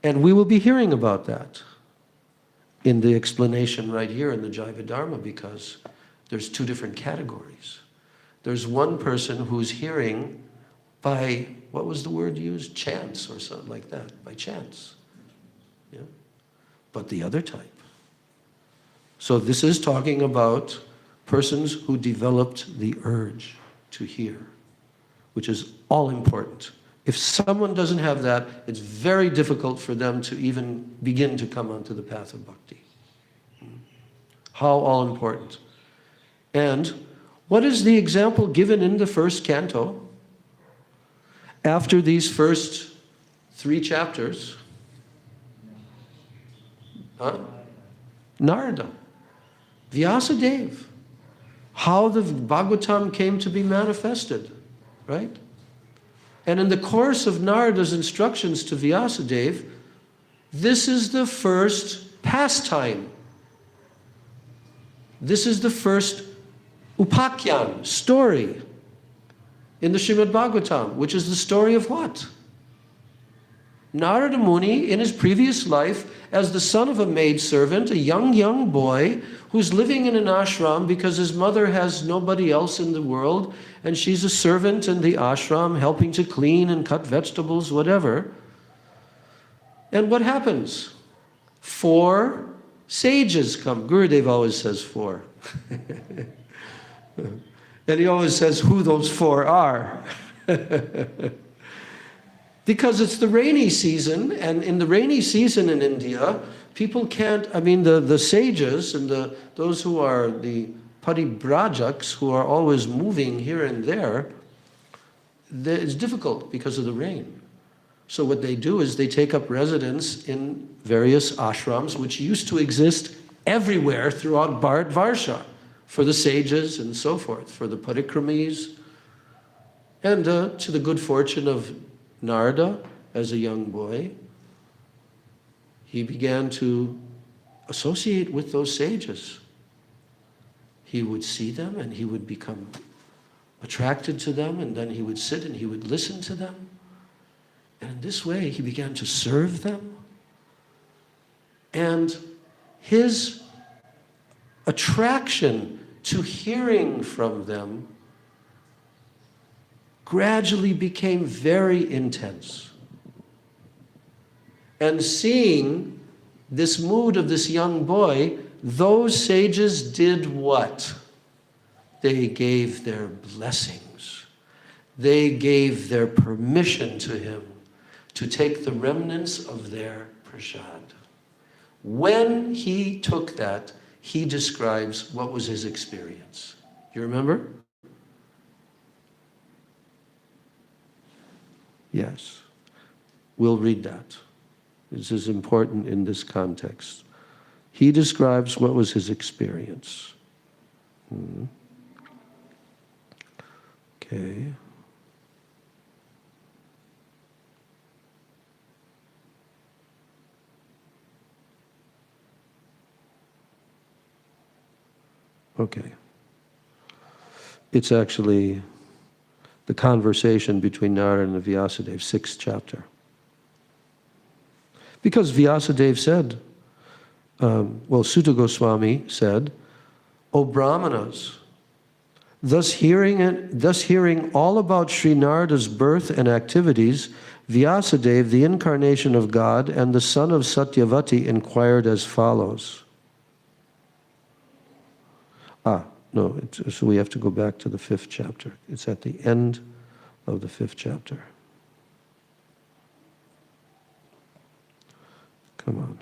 And we will be hearing about that in the explanation right here in the Jaiva Dharma, because there's two different categories. There's one person who's hearing by, what was the word used? Chance or something like that, by chance. Yeah. But the other type. So this is talking about persons who developed the urge to hear, which is all important. If someone doesn't have that, it's very difficult for them to even begin to come onto the path of bhakti. How all important. And what is the example given in the first canto? After these first 3 chapters, Narada, Vyasadeva, how the Bhagavatam came to be manifested, right? And in the course of Narada's instructions to Vyasadeva, this is the first pastime. This is the first upakyan, story, in the Srimad Bhagavatam, which is the story of what? Narada Muni, in his previous life, as the son of a maidservant, a young boy, who's living in an ashram because his mother has nobody else in the world, and she's a servant in the ashram, helping to clean and cut vegetables, whatever. And what happens? 4 sages come. Gurudev always says 4. And he always says who those 4 are. Because it's the rainy season, and in the rainy season in India, people can't, the sages and those who are the paribrajaks, who are always moving here and there, it's difficult because of the rain. So what they do is they take up residence in various ashrams, which used to exist everywhere throughout Bharatvarsha, for the sages and so forth, for the parikramis. And to the good fortune of Narada, as a young boy, he began to associate with those sages. He would see them and he would become attracted to them, and then he would sit and he would listen to them. And in this way, he began to serve them. And his attraction to hearing from them gradually became very intense. And seeing this mood of this young boy, those sages did what? They gave their blessings. They gave their permission to him to take the remnants of their prasad. When he took that, he describes what was his experience. You remember? Yes. We'll read that. This is important in this context. He describes what was his experience. Okay. Okay. It's actually the conversation between Narada and Vyasadeva, 6th chapter. Because Vyasadeva said, Sutta Goswami said, O Brahmanas, thus hearing all about Sri Narada's birth and activities, Vyasadeva, the incarnation of God and the son of Satyavati, inquired as follows. So we have to go back to the 5th chapter. It's at the end of the 5th chapter. Come on.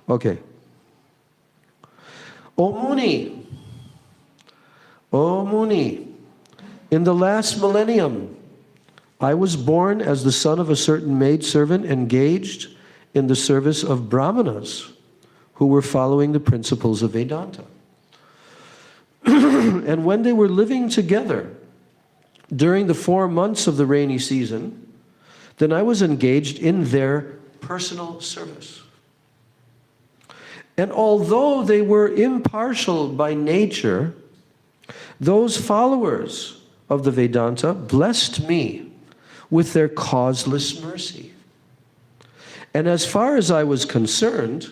Okay. O Muni, in the last millennium, I was born as the son of a certain maidservant engaged in the service of Brahmanas who were following the principles of Vedanta. And when they were living together during the 4 months of the rainy season, then I was engaged in their personal service. And although they were impartial by nature, those followers of the Vedanta blessed me with their causeless mercy. And as far as I was concerned,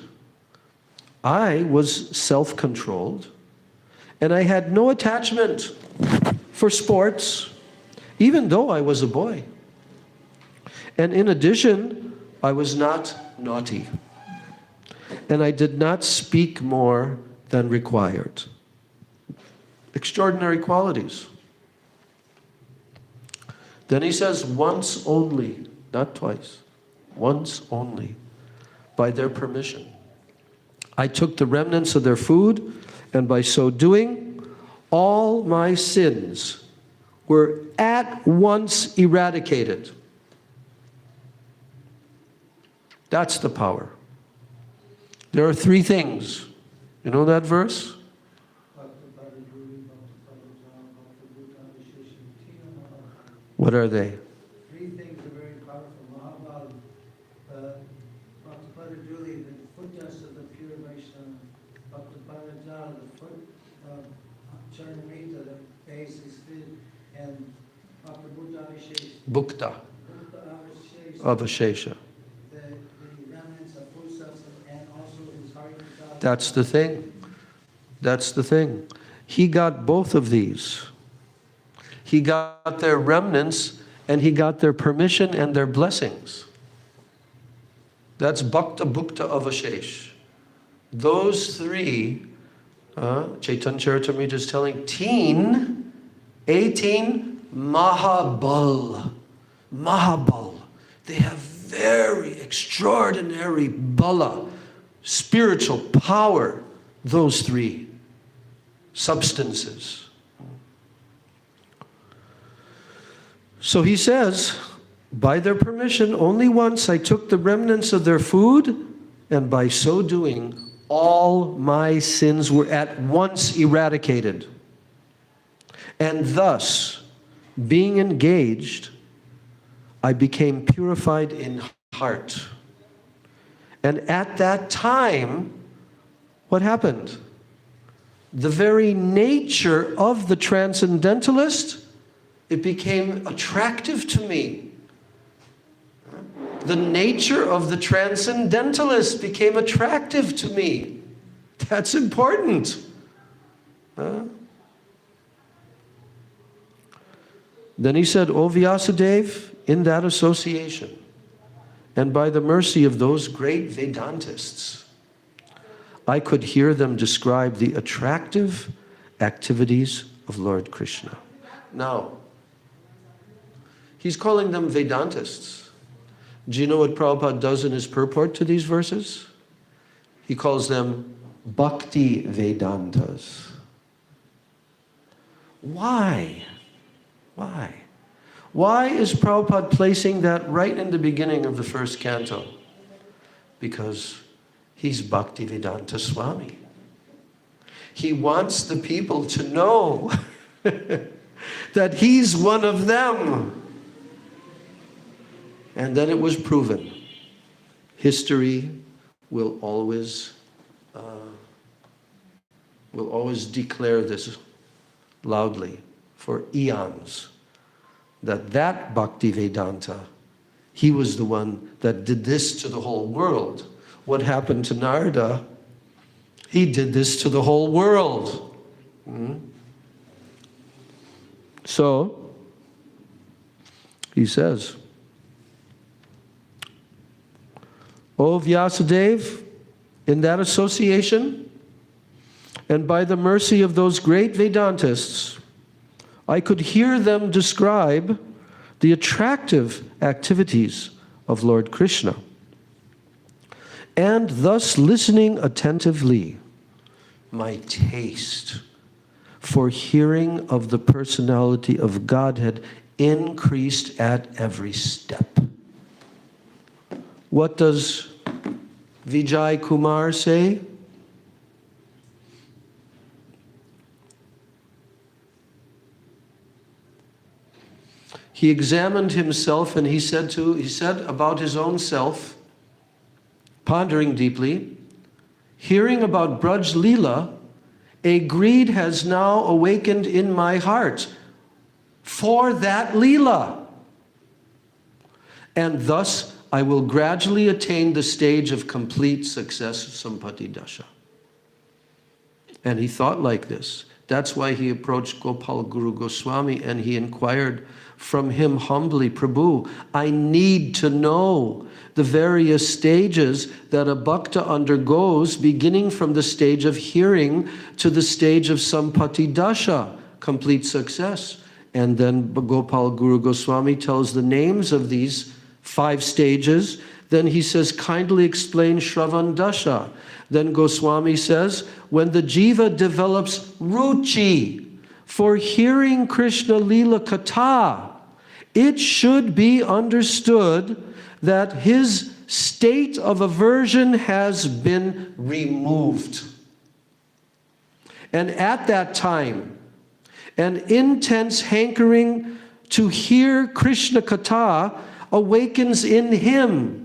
I was self-controlled, and I had no attachment for sports, even though I was a boy. And in addition, I was not naughty, and I did not speak more than required. Extraordinary qualities. Then he says, once only, not twice, once only, by their permission, I took the remnants of their food, and by so doing, all my sins were at once eradicated. That's the power. There are 3 things. You know that verse? What are they? 3 things are very powerful. Mahabal, Bhaktapada-Duli, the foot dust of the pure Vaishnava. Bhaktapada-Jala, the foot of Charanamrita, the base is fit. And Bhakta-Bhuta-Avishesha. Bhukta Bhukta-Avishesha. of Ashesha. The remnants of food substance and also his heart and God. That's the thing. That's the thing. He got both of these. He got their remnants, and he got their permission and their blessings. That's Bhakta Bhukta of Ashesh. Those 3, Chaitanya Charitamrita is telling, 18, Mahabal. Mahabal. They have very extraordinary bala, spiritual power, those 3 substances. So he says, by their permission, only once I took the remnants of their food, and by so doing, all my sins were at once eradicated. And thus, being engaged, I became purified in heart. And at that time, what happened? The very nature of the transcendentalist, it became attractive to me. The nature of the transcendentalist became attractive to me. That's important. Then he said, O Vyasadeva, in that association, and by the mercy of those great Vedantists, I could hear them describe the attractive activities of Lord Krishna. Now, he's calling them Vedantists. Do you know what Prabhupada does in his purport to these verses? He calls them Bhakti Vedantas. Why? Why? Why is Prabhupada placing that right in the beginning of the 1st canto? Because he's Bhakti Vedanta Swami. He wants the people to know that he's one of them. And then it was proven. History will always will always declare this loudly for eons, that Bhakti Vedanta, he was the one that did this to the whole world. What happened to Narada? He did this to the whole world. So, he says, O Vyasadeva, in that association, and by the mercy of those great Vedantists, I could hear them describe the attractive activities of Lord Krishna. And thus, listening attentively, my taste for hearing of the personality of Godhead increased at every step. What does Vijay Kumar say? He examined himself and he said about his own self, pondering deeply, hearing about Braj Leela, a greed has now awakened in my heart for that Leela. And thus I will gradually attain the stage of complete success, Sampati Dasha. And he thought like this. That's why he approached Gopal Guru Goswami and he inquired from him humbly, Prabhu, I need to know the various stages that a bhakta undergoes, beginning from the stage of hearing to the stage of Sampati Dasha, complete success. And then Gopal Guru Goswami tells the names of these 5 stages. Then he says, kindly explain Shravan Dasha. Then Goswami says, when the jiva develops ruchi for hearing Krishna Leela Katha, it should be understood that his state of aversion has been removed. And at that time, an intense hankering to hear Krishna Katha awakens in him.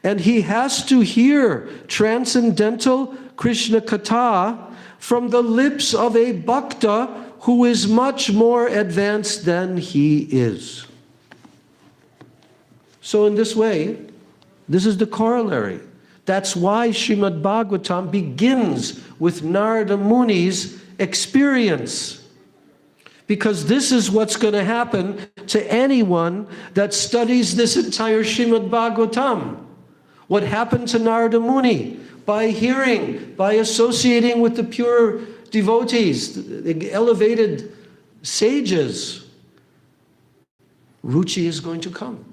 And he has to hear transcendental Krishna Katha from the lips of a bhakta who is much more advanced than he is. So in this way, this is the corollary. That's why Srimad Bhagavatam begins with Narada Muni's experience. Because this is what's going to happen to anyone that studies this entire Srimad Bhagavatam. What happened to Narada Muni? By hearing, by associating with the pure devotees, the elevated sages, ruchi is going to come.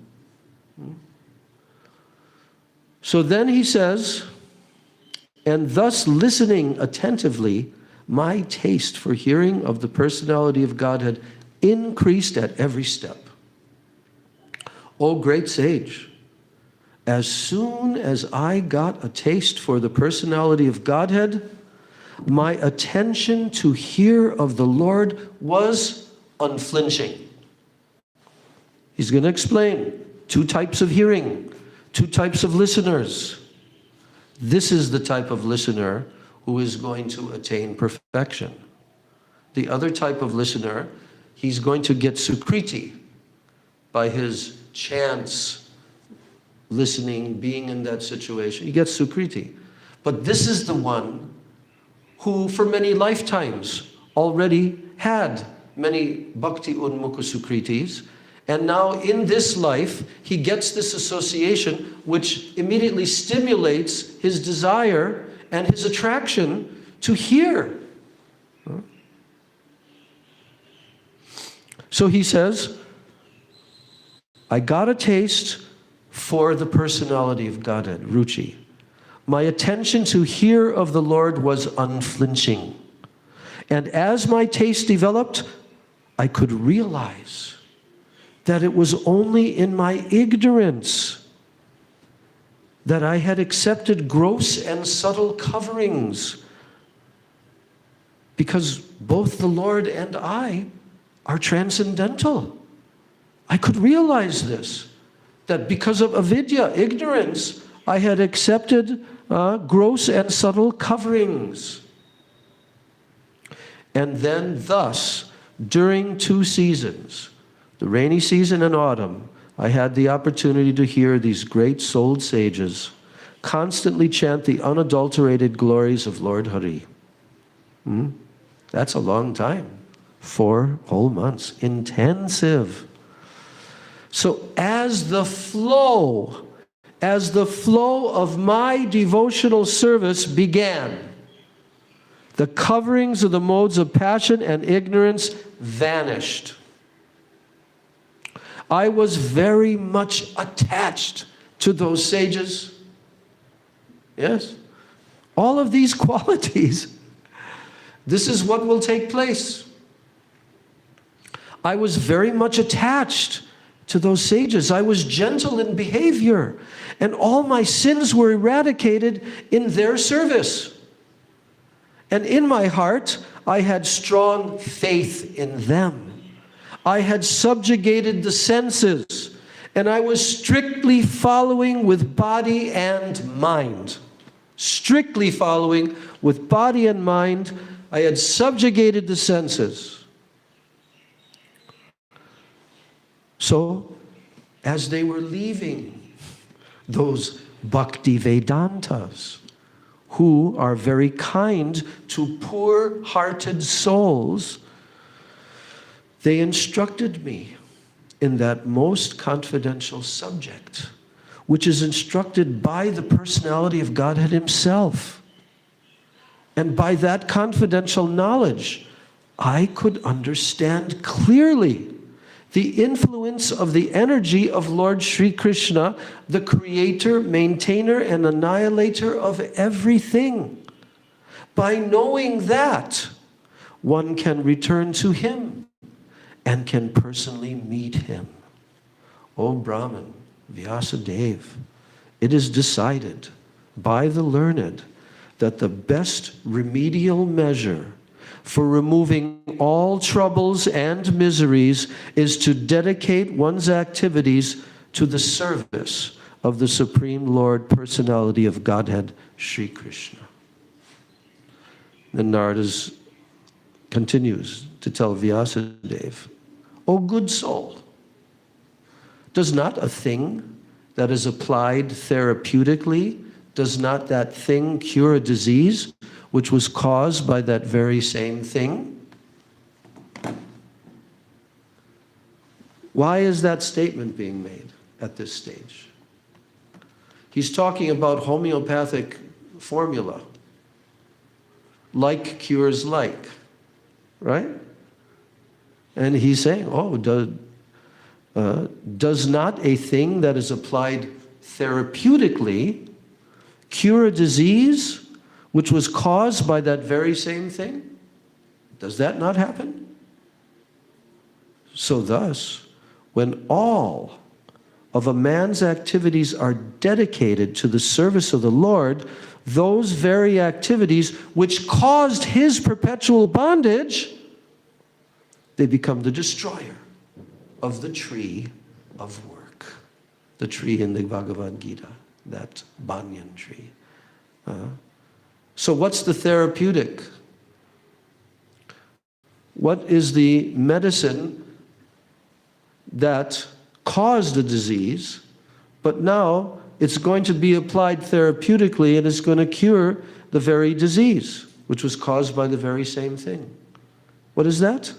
So then he says, and thus listening attentively, my taste for hearing of the personality of Godhead increased at every step. O great sage, as soon as I got a taste for the personality of Godhead, my attention to hear of the Lord was unflinching. He's going to explain 2 types of hearing, 2 types of listeners. This is the type of listener who is going to attain perfection. The other type of listener, he's going to get sukriti by his chance listening, being in that situation. He gets sukriti. But this is the one who for many lifetimes already had many bhakti unmukha sukritis, and now in this life he gets this association which immediately stimulates his desire and his attraction to hear. So he says, I got a taste for the personality of Godhead, ruchi. My attention to hear of the Lord was unflinching. And as my taste developed, I could realize that it was only in my ignorance that I had accepted gross and subtle coverings, because both the Lord and I are transcendental. I could realize this, that because of avidya, ignorance, I had accepted gross and subtle coverings. And then thus, during 2 seasons, the rainy season and autumn, I had the opportunity to hear these great souled sages constantly chant the unadulterated glories of Lord Hari. That's a long time. 4 whole months. Intensive. So as the flow of my devotional service began, the coverings of the modes of passion and ignorance vanished. I was very much attached to those sages. Yes. All of these qualities. This is what will take place. I was very much attached to those sages. I was gentle in behavior, and all my sins were eradicated in their service. And in my heart, I had strong faith in them. I had subjugated the senses, and I was strictly following with body and mind. Strictly following with body and mind. I had subjugated the senses. So, as they were leaving, those Bhakti Vedantas, who are very kind to poor-hearted souls, they instructed me in that most confidential subject, which is instructed by the personality of Godhead Himself. And by that confidential knowledge, I could understand clearly the influence of the energy of Lord Sri Krishna, the creator, maintainer, and annihilator of everything. By knowing that, one can return to Him and can personally meet Him. O Brahman, Vyasadeva, it is decided by the learned that the best remedial measure for removing all troubles and miseries is to dedicate one's activities to the service of the Supreme Lord, Personality of Godhead, Sri Krishna. Then Narada continues to tell Vyasadeva, O good soul, does not a thing that is applied therapeutically, does not that thing cure a disease which was caused by that very same thing? Why is that statement being made at this stage? He's talking about homeopathic formula. Like cures like, right? And he's saying, oh, does not a thing that is applied therapeutically cure a disease which was caused by that very same thing? Does that not happen? So thus, when all of a man's activities are dedicated to the service of the Lord, those very activities which caused his perpetual bondage, they become the destroyer of the tree of work. The tree in the Bhagavad Gita, that banyan tree. So what's the therapeutic? What is the medicine that caused the disease, but now it's going to be applied therapeutically and it's going to cure the very disease, which was caused by the very same thing? What is that?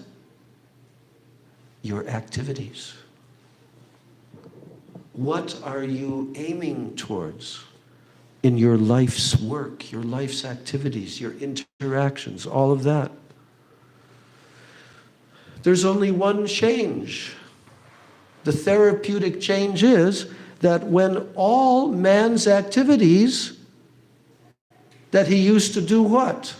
Your activities. What are you aiming towards in your life's work, your life's activities, your interactions, all of that? There's only one change. The therapeutic change is that when all man's activities that he used to do what?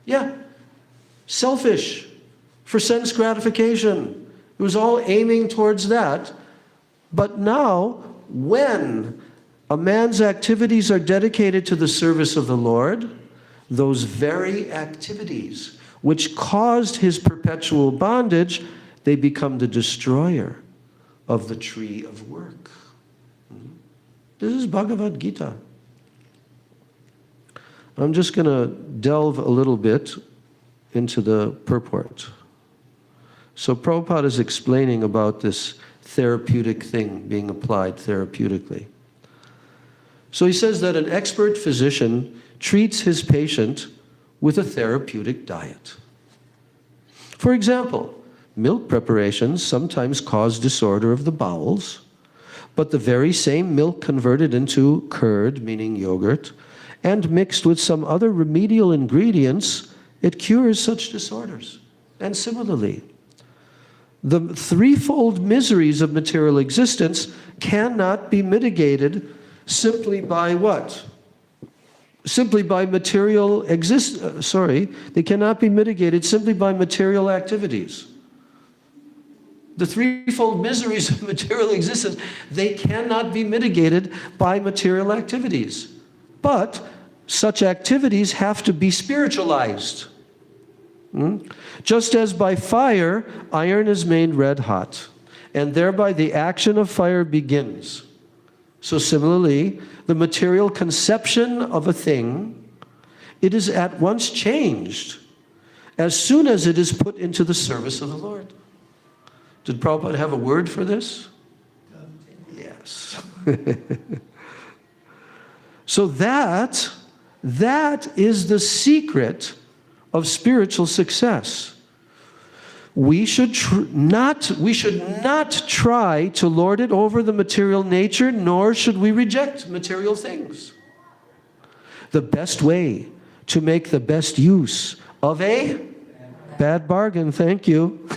Yeah. Selfish, for sense gratification. It was all aiming towards that. But now, when a man's activities are dedicated to the service of the Lord, those very activities which caused his perpetual bondage, they become the destroyer of the tree of work. This is Bhagavad Gita. I'm just going to delve a little bit into the purport. So Prabhupada is explaining about this therapeutic thing being applied therapeutically. So he says that an expert physician treats his patient with a therapeutic diet. For example, milk preparations sometimes cause disorder of the bowels, but the very same milk converted into curd, meaning yogurt, and mixed with some other remedial ingredients, it cures such disorders. And similarly, the threefold miseries of material existence cannot be mitigated simply by what? Simply by material they cannot be mitigated simply by material activities. The threefold miseries of material existence, they cannot be mitigated by material activities. But such activities have to be spiritualized. Just as by fire, iron is made red hot, and thereby the action of fire begins. So similarly, the material conception of a thing, it is at once changed as soon as it is put into the service of the Lord. Did Prabhupada have a word for this? Yes. So that is the secret of spiritual success. We should not try to lord it over the material nature, nor should we reject material things. The best way to make the best use of a bad bargain, thank you,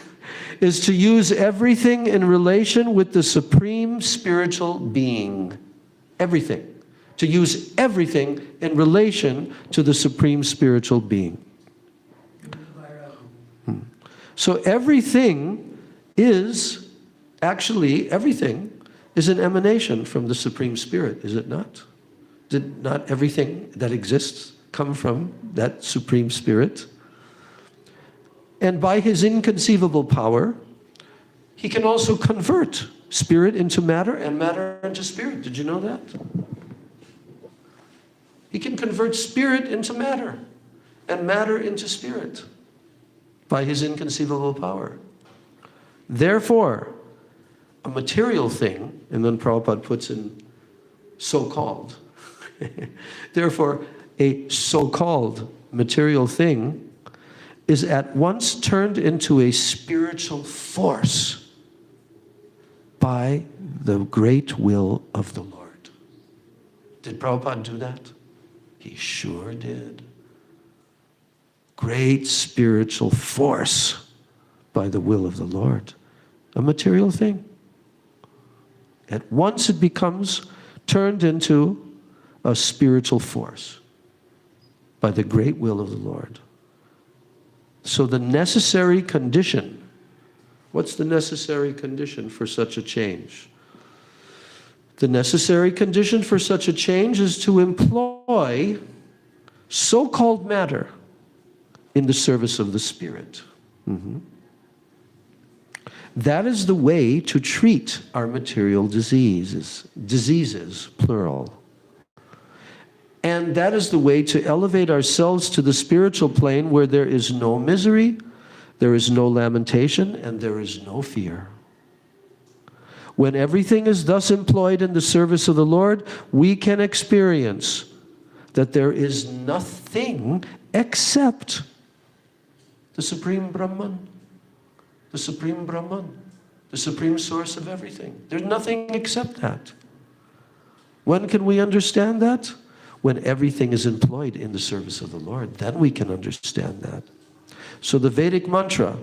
is to use everything in relation with the supreme spiritual being. Everything. To use everything in relation to the supreme spiritual being. So everything is an emanation from the Supreme Spirit, is it not? Did not everything that exists come from that Supreme Spirit? And by his inconceivable power, he can also convert spirit into matter and matter into spirit. Did you know that? He can convert spirit into matter and matter into spirit by his inconceivable power. Therefore, a material thing, and then Prabhupada puts in so-called. Therefore, a so-called material thing is at once turned into a spiritual force by the great will of the Lord. Did Prabhupada do that? He sure did. Great spiritual force by the will of the Lord. A material thing. At once it becomes turned into a spiritual force by the great will of the Lord. So the necessary condition, what's the necessary condition for such a change? The necessary condition for such a change is to employ so-called matter in the service of the Spirit. That is the way to treat our material diseases, plural. And that is the way to elevate ourselves to the spiritual plane where there is no misery, there is no lamentation, and there is no fear. When everything is thus employed in the service of the Lord, we can experience that there is nothing except the Supreme Brahman, the Supreme Brahman, the Supreme Source of everything. There's nothing except that. When can we understand that? When everything is employed in the service of the Lord. Then we can understand that. So the Vedic mantra,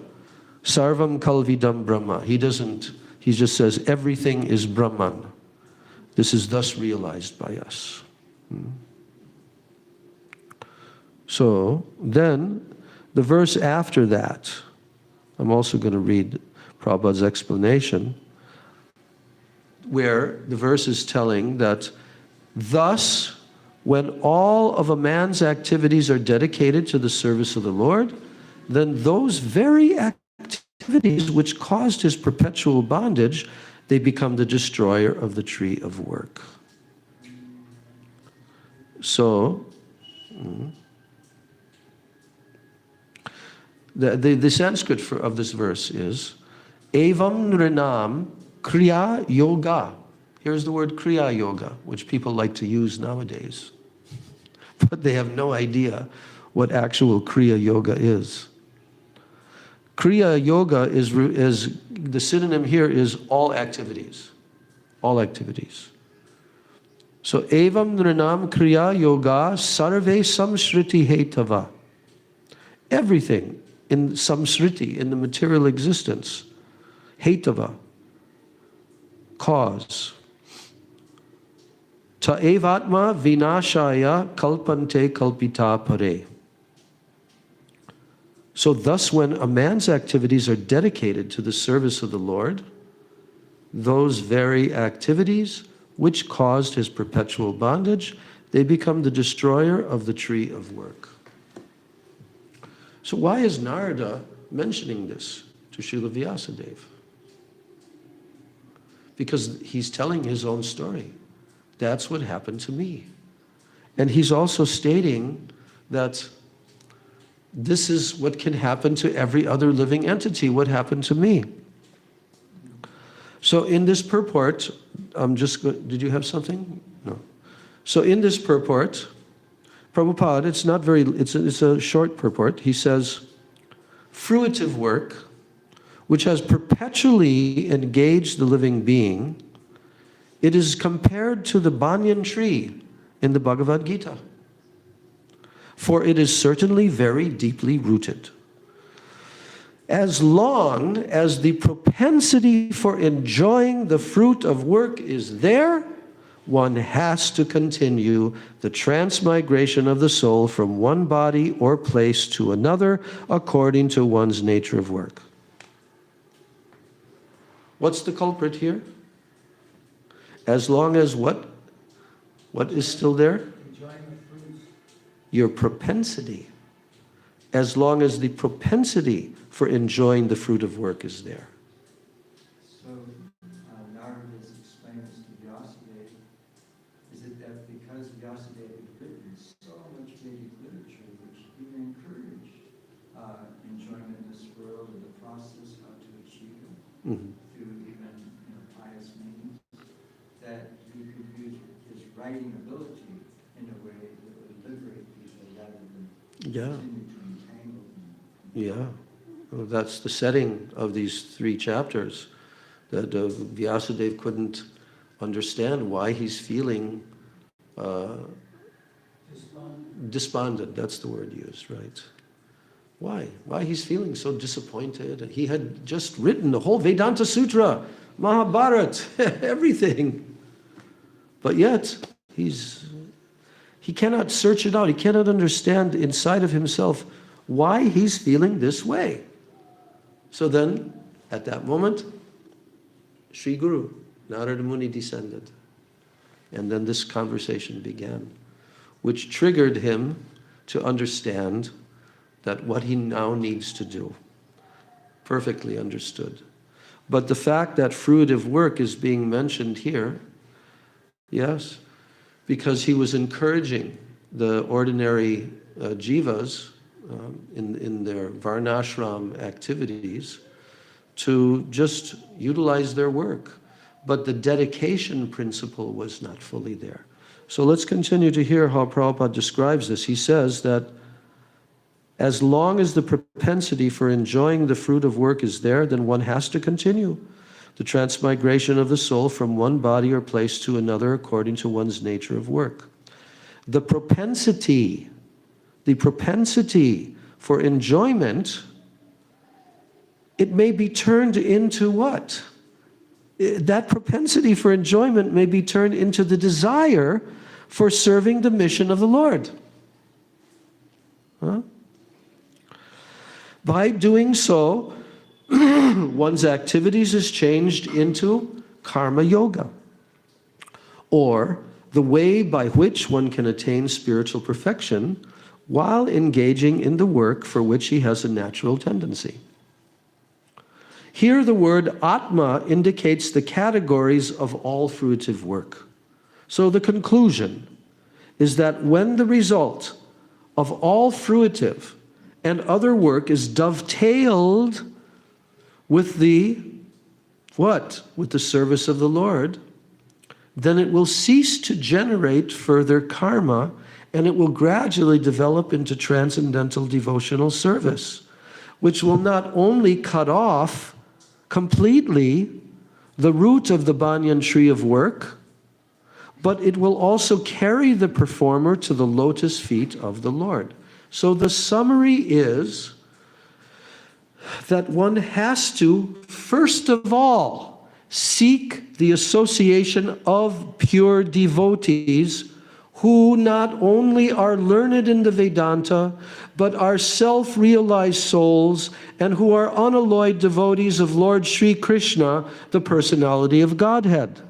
Sarvam Kalvidam Brahma, he just says everything is Brahman. This is thus realized by us. So then, the verse after that, I'm also going to read Prabhupada's explanation, where the verse is telling that, thus, when all of a man's activities are dedicated to the service of the Lord, then those very activities which caused his perpetual bondage, they become the destroyer of the tree of work. So, the Sanskrit of this verse is Evam Nrinam Kriya Yoga. Here's the word Kriya Yoga, which people like to use nowadays. But they have no idea what actual Kriya Yoga is. Kriya Yoga is the synonym here is all activities. All activities. So, Evam Nrinam Kriya Yoga Sarve Samsriti Hetava. Everything in samsriti, in the material existence, Hetava, cause. Ta evatma vinashaya kalpante kalpita pare. So thus, when a man's activities are dedicated to the service of the Lord, those very activities which caused his perpetual bondage, they become the destroyer of the tree of work. So why is Narada mentioning this to Srila Vyasadeva? Because he's telling his own story. That's what happened to me. And he's also stating that this is what can happen to every other living entity, what happened to me. So in this purport, did you have something? No. So in this purport, Prabhupada, it's a short purport. He says, fruitive work, which has perpetually engaged the living being, it is compared to the banyan tree in the Bhagavad Gita. For it is certainly very deeply rooted. As long as the propensity for enjoying the fruit of work is there, one has to continue the transmigration of the soul from one body or place to another according to one's nature of work. What's the culprit here? As long as what? What is still there? Your propensity. As long as the propensity for enjoying the fruit of work is there. So, Narada has explained this to Vyasadeva. Is it that because Vyasadeva had written so much Vedic literature which even encouraged enjoyment in this world and the process how to achieve it through even pious means, that he could use his writing ability in a way that would liberate people rather than continue to entangle them? Yeah. Well, that's the setting of these 3 chapters, that Vyasadeva couldn't understand why he's feeling despondent. That's the word used, right? Why he's feeling so disappointed. He had just written the whole Vedanta Sutra, Mahabharata, everything. But yet, he cannot search it out. He cannot understand inside of himself why he's feeling this way. So then, at that moment, Sri Guru, Narada Muni descended. And then this conversation began, which triggered him to understand that what he now needs to do, perfectly understood. But the fact that fruitive work is being mentioned here, yes, because he was encouraging the ordinary jivas in their varnashram activities to just utilize their work. But the dedication principle was not fully there. So let's continue to hear how Prabhupada describes this. He says that as long as the propensity for enjoying the fruit of work is there, then one has to continue the transmigration of the soul from one body or place to another according to one's nature of work. The propensity for enjoyment, it may be turned into what? That propensity for enjoyment may be turned into the desire for serving the mission of the Lord. Huh? By doing so, one's activities is changed into karma yoga, or the way by which one can attain spiritual perfection while engaging in the work for which he has a natural tendency. Here the word Atma indicates the categories of all fruitive work. So the conclusion is that when the result of all fruitive and other work is dovetailed with the what? With the service of the Lord, then it will cease to generate further karma, and it will gradually develop into transcendental devotional service, which will not only cut off completely the root of the banyan tree of work, but it will also carry the performer to the lotus feet of the Lord. So the summary is that one has to, first of all, seek the association of pure devotees who not only are learned in the Vedanta, but are self-realized souls and who are unalloyed devotees of Lord Sri Krishna, the personality of Godhead.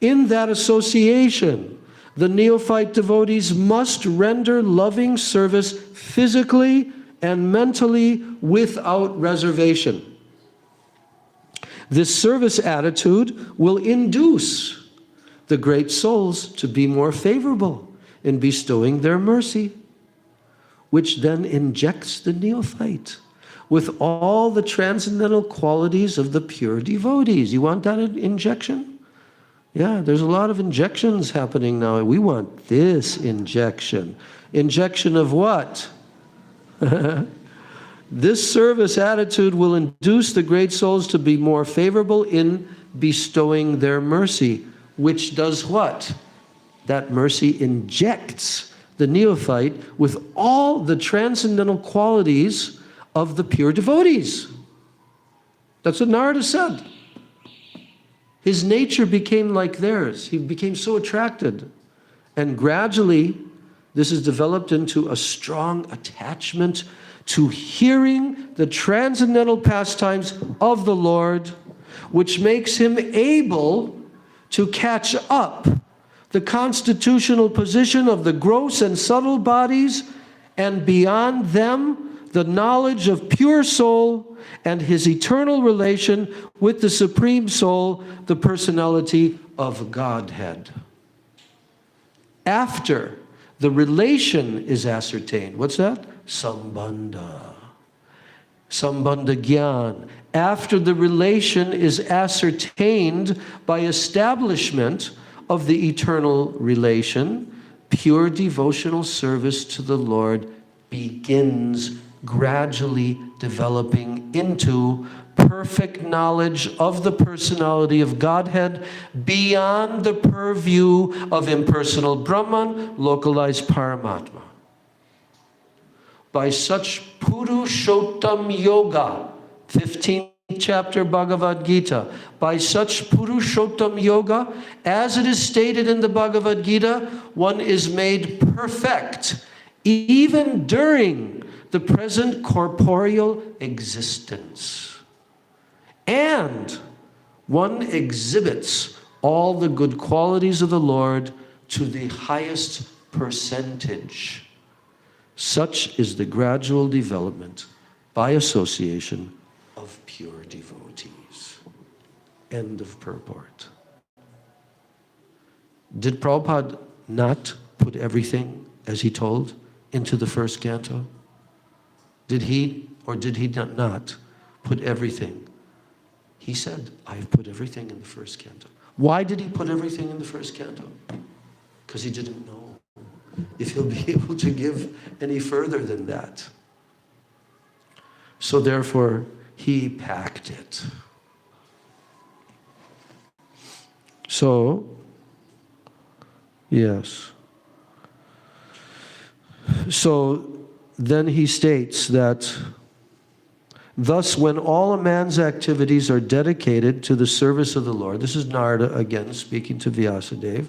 In that association, the neophyte devotees must render loving service physically and mentally without reservation. This service attitude will induce the great souls to be more favorable in bestowing their mercy, which then injects the neophyte with all the transcendental qualities of the pure devotees. You want that injection? Yeah, there's a lot of injections happening now. We want this injection. Injection of what? This service attitude will induce the great souls to be more favorable in bestowing their mercy, which does what? That mercy injects the neophyte with all the transcendental qualities of the pure devotees. That's what Narada said. His nature became like theirs. He became so attracted. And gradually, this is developed into a strong attachment to hearing the transcendental pastimes of the Lord, which makes him able to catch up the constitutional position of the gross and subtle bodies, and beyond them, the knowledge of pure soul and his eternal relation with the Supreme Soul, the personality of Godhead. After the relation is ascertained, what's that? Sambandha. Sambandha Gyan. After the relation is ascertained by establishment of the eternal relation, pure devotional service to the Lord begins gradually developing into perfect knowledge of the personality of Godhead beyond the purview of impersonal Brahman, localized Paramatma. By such Purushottam Yoga, 15th chapter Bhagavad Gita, by such Purushottam Yoga, as it is stated in the Bhagavad Gita, one is made perfect even during the present corporeal existence. And one exhibits all the good qualities of the Lord to the highest percentage. Such is the gradual development by association of pure devotees. End of purport. Did Prabhupada not put everything, as he told, into the first canto? Did he or did he not put everything? He said, I've put everything in the first canto. Why did he put everything in the first canto? Because he didn't know if he'll be able to give any further than that. So therefore, he packed it. So, yes. So then he states that, thus when all a man's activities are dedicated to the service of the Lord, this is Narada again speaking to Vyasadeva,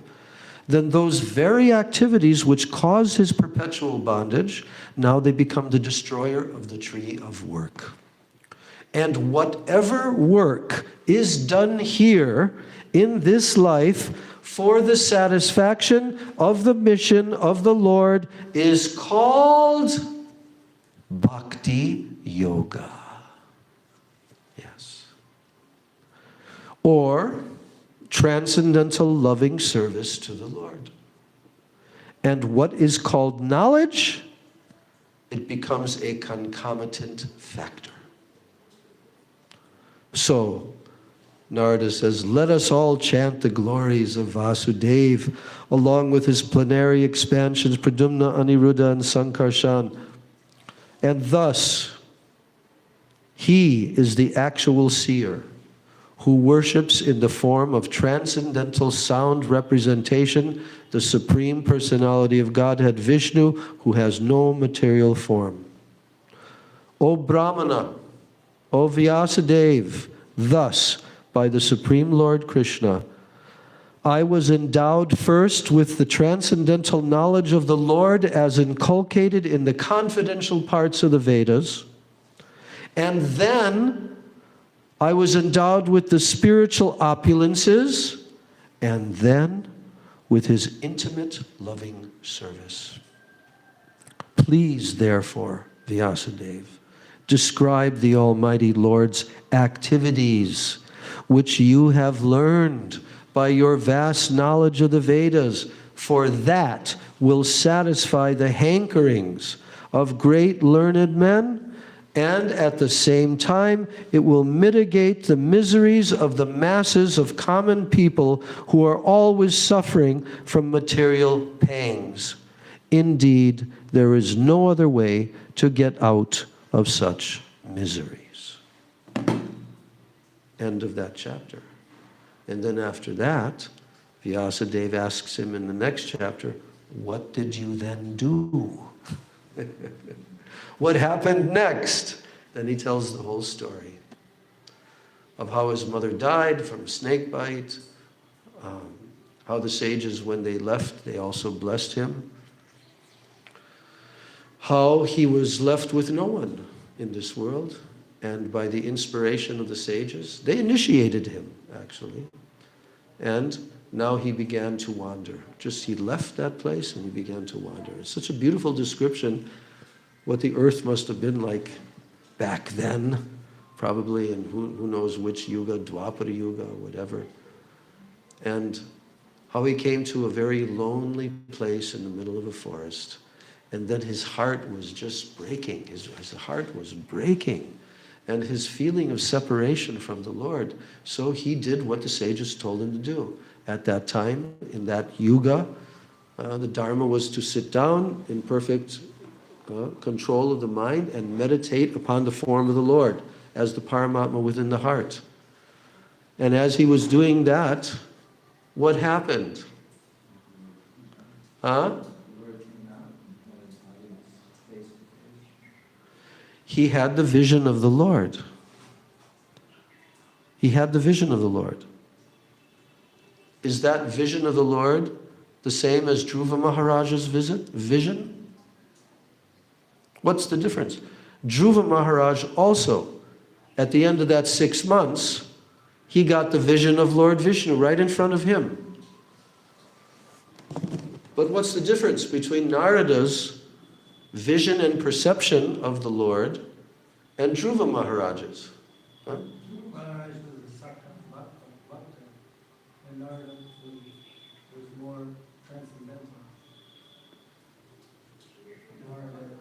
then those very activities which cause his perpetual bondage, now they become the destroyer of the tree of work. And whatever work is done here in this life for the satisfaction of the mission of the Lord is called Bhakti Yoga. Yes. Or transcendental loving service to the Lord. And what is called knowledge, it becomes a concomitant factor. So, Narada says, let us all chant the glories of Vasudeva, along with his plenary expansions, Pradyumna, Aniruddha, and Sankarshan. And thus, he is the actual seer who worships in the form of transcendental sound representation the Supreme Personality of Godhead, Vishnu, who has no material form. O Brahmana, O Vyasadeva, thus, by the Supreme Lord Krishna, I was endowed first with the transcendental knowledge of the Lord as inculcated in the confidential parts of the Vedas, and then I was endowed with the spiritual opulences, and then with his intimate loving service. Please, therefore, Vyasadeva, describe the Almighty Lord's activities, which you have learned by your vast knowledge of the Vedas, for that will satisfy the hankerings of great learned men, and at the same time it will mitigate the miseries of the masses of common people who are always suffering from material pangs. Indeed, there is no other way to get out of such miseries. End of that chapter. And then after that, Vyasadeva asks him in the next chapter, what did you then do? What happened next? Then he tells the whole story of how his mother died from a snake bite, how the sages, when they left, they also blessed him, how he was left with no one in this world, and by the inspiration of the sages, they initiated him, actually. And now he began to wander. Just he left that place and he began to wander. It's such a beautiful description what the earth must have been like back then, probably, and who knows which yuga, Dwapara yuga, or whatever. And how he came to a very lonely place in the middle of a forest. And then his heart was just breaking. His heart was breaking. And his feeling of separation from the Lord. So he did what the sages told him to do. At that time, in that yuga, the Dharma was to sit down in perfect control of the mind and meditate upon the form of the Lord as the Paramatma within the heart. And as he was doing that, what happened? He had the vision of the Lord. He had the vision of the Lord. Is that vision of the Lord the same as Dhruva Maharaja's vision? What's the difference? Dhruva Maharaj also, at the end of that 6 months, he got the vision of Lord Vishnu right in front of him. But what's the difference between Narada's vision and perception of the Lord and Dhruva Maharaj's? Huh? Maharaj was a Sakha Bhakta, and Narada was more transcendental. Narada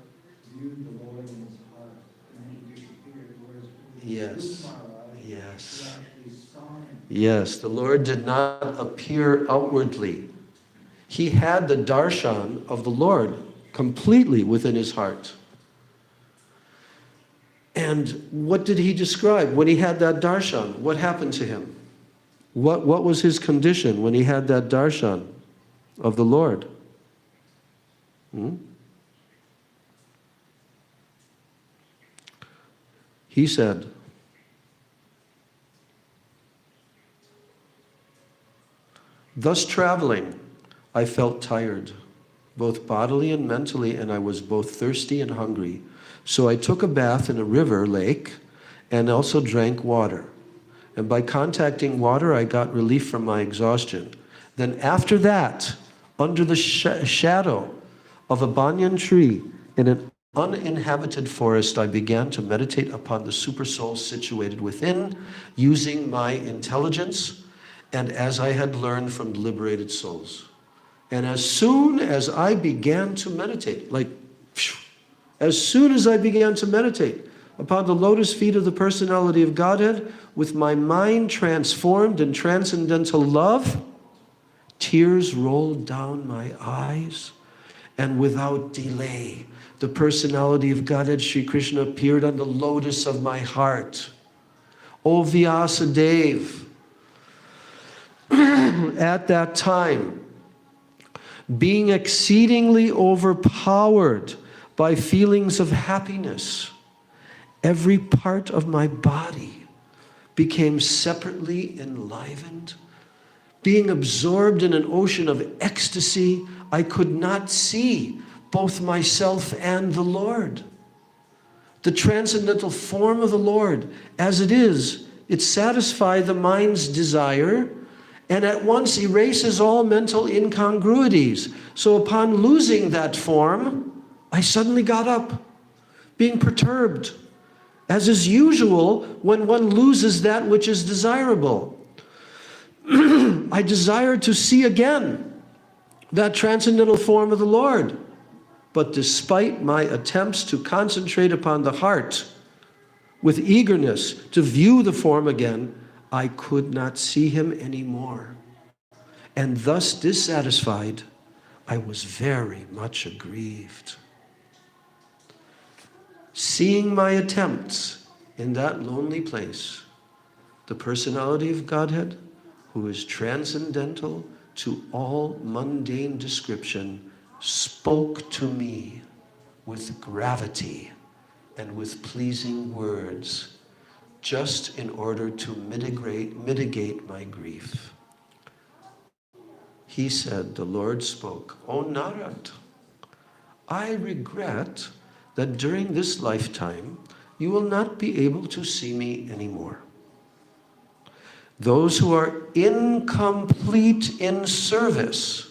viewed the Lord in his heart, and he disappeared, whereas Yes. Maharaj, Yes. he actually saw him. Yes, the Lord did not appear outwardly. He had the darshan of the Lord completely within his heart. And what did he describe when he had that darshan? What happened to him? What was his condition when he had that darshan of the Lord? He said, thus traveling, I felt tired, both bodily and mentally, and I was both thirsty and hungry. So I took a bath in a river, lake, and also drank water. And by contacting water, I got relief from my exhaustion. Then after that, under the shadow of a banyan tree in an uninhabited forest, I began to meditate upon the super soul situated within, using my intelligence, and as I had learned from liberated souls. And as soon as I began to meditate, as soon as I began to meditate upon the lotus feet of the personality of Godhead, with my mind transformed in transcendental love, tears rolled down my eyes, and without delay, the personality of Godhead, Sri Krishna, appeared on the lotus of my heart. O Vyasadeva, at that time, being exceedingly overpowered by feelings of happiness, every part of my body became separately enlivened. Being absorbed in an ocean of ecstasy, I could not see both myself and the Lord. The transcendental form of the Lord, as it is, it satisfies the mind's desire and at once erases all mental incongruities. So upon losing that form, I suddenly got up, being perturbed, as is usual when one loses that which is desirable. I desired to see again that transcendental form of the Lord. But despite my attempts to concentrate upon the heart with eagerness to view the form again, I could not see him anymore. And thus dissatisfied, I was very much aggrieved. Seeing my attempts in that lonely place, the personality of Godhead, who is transcendental to all mundane description, spoke to me with gravity and with pleasing words, just in order to mitigate my grief. He said, the Lord spoke, "O Narad, I regret that during this lifetime you will not be able to see me anymore. Those who are incomplete in service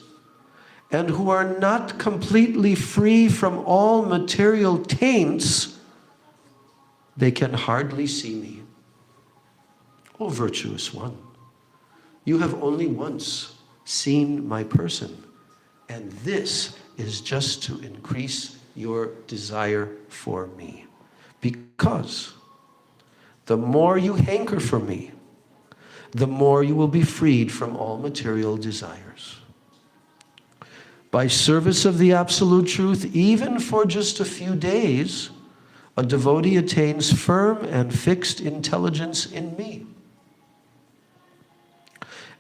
and who are not completely free from all material taints, they can hardly see me. O virtuous one, you have only once seen my person, and this is just to increase your desire for me. Because the more you hanker for me, the more you will be freed from all material desires. By service of the Absolute Truth, even for just a few days, a devotee attains firm and fixed intelligence in me.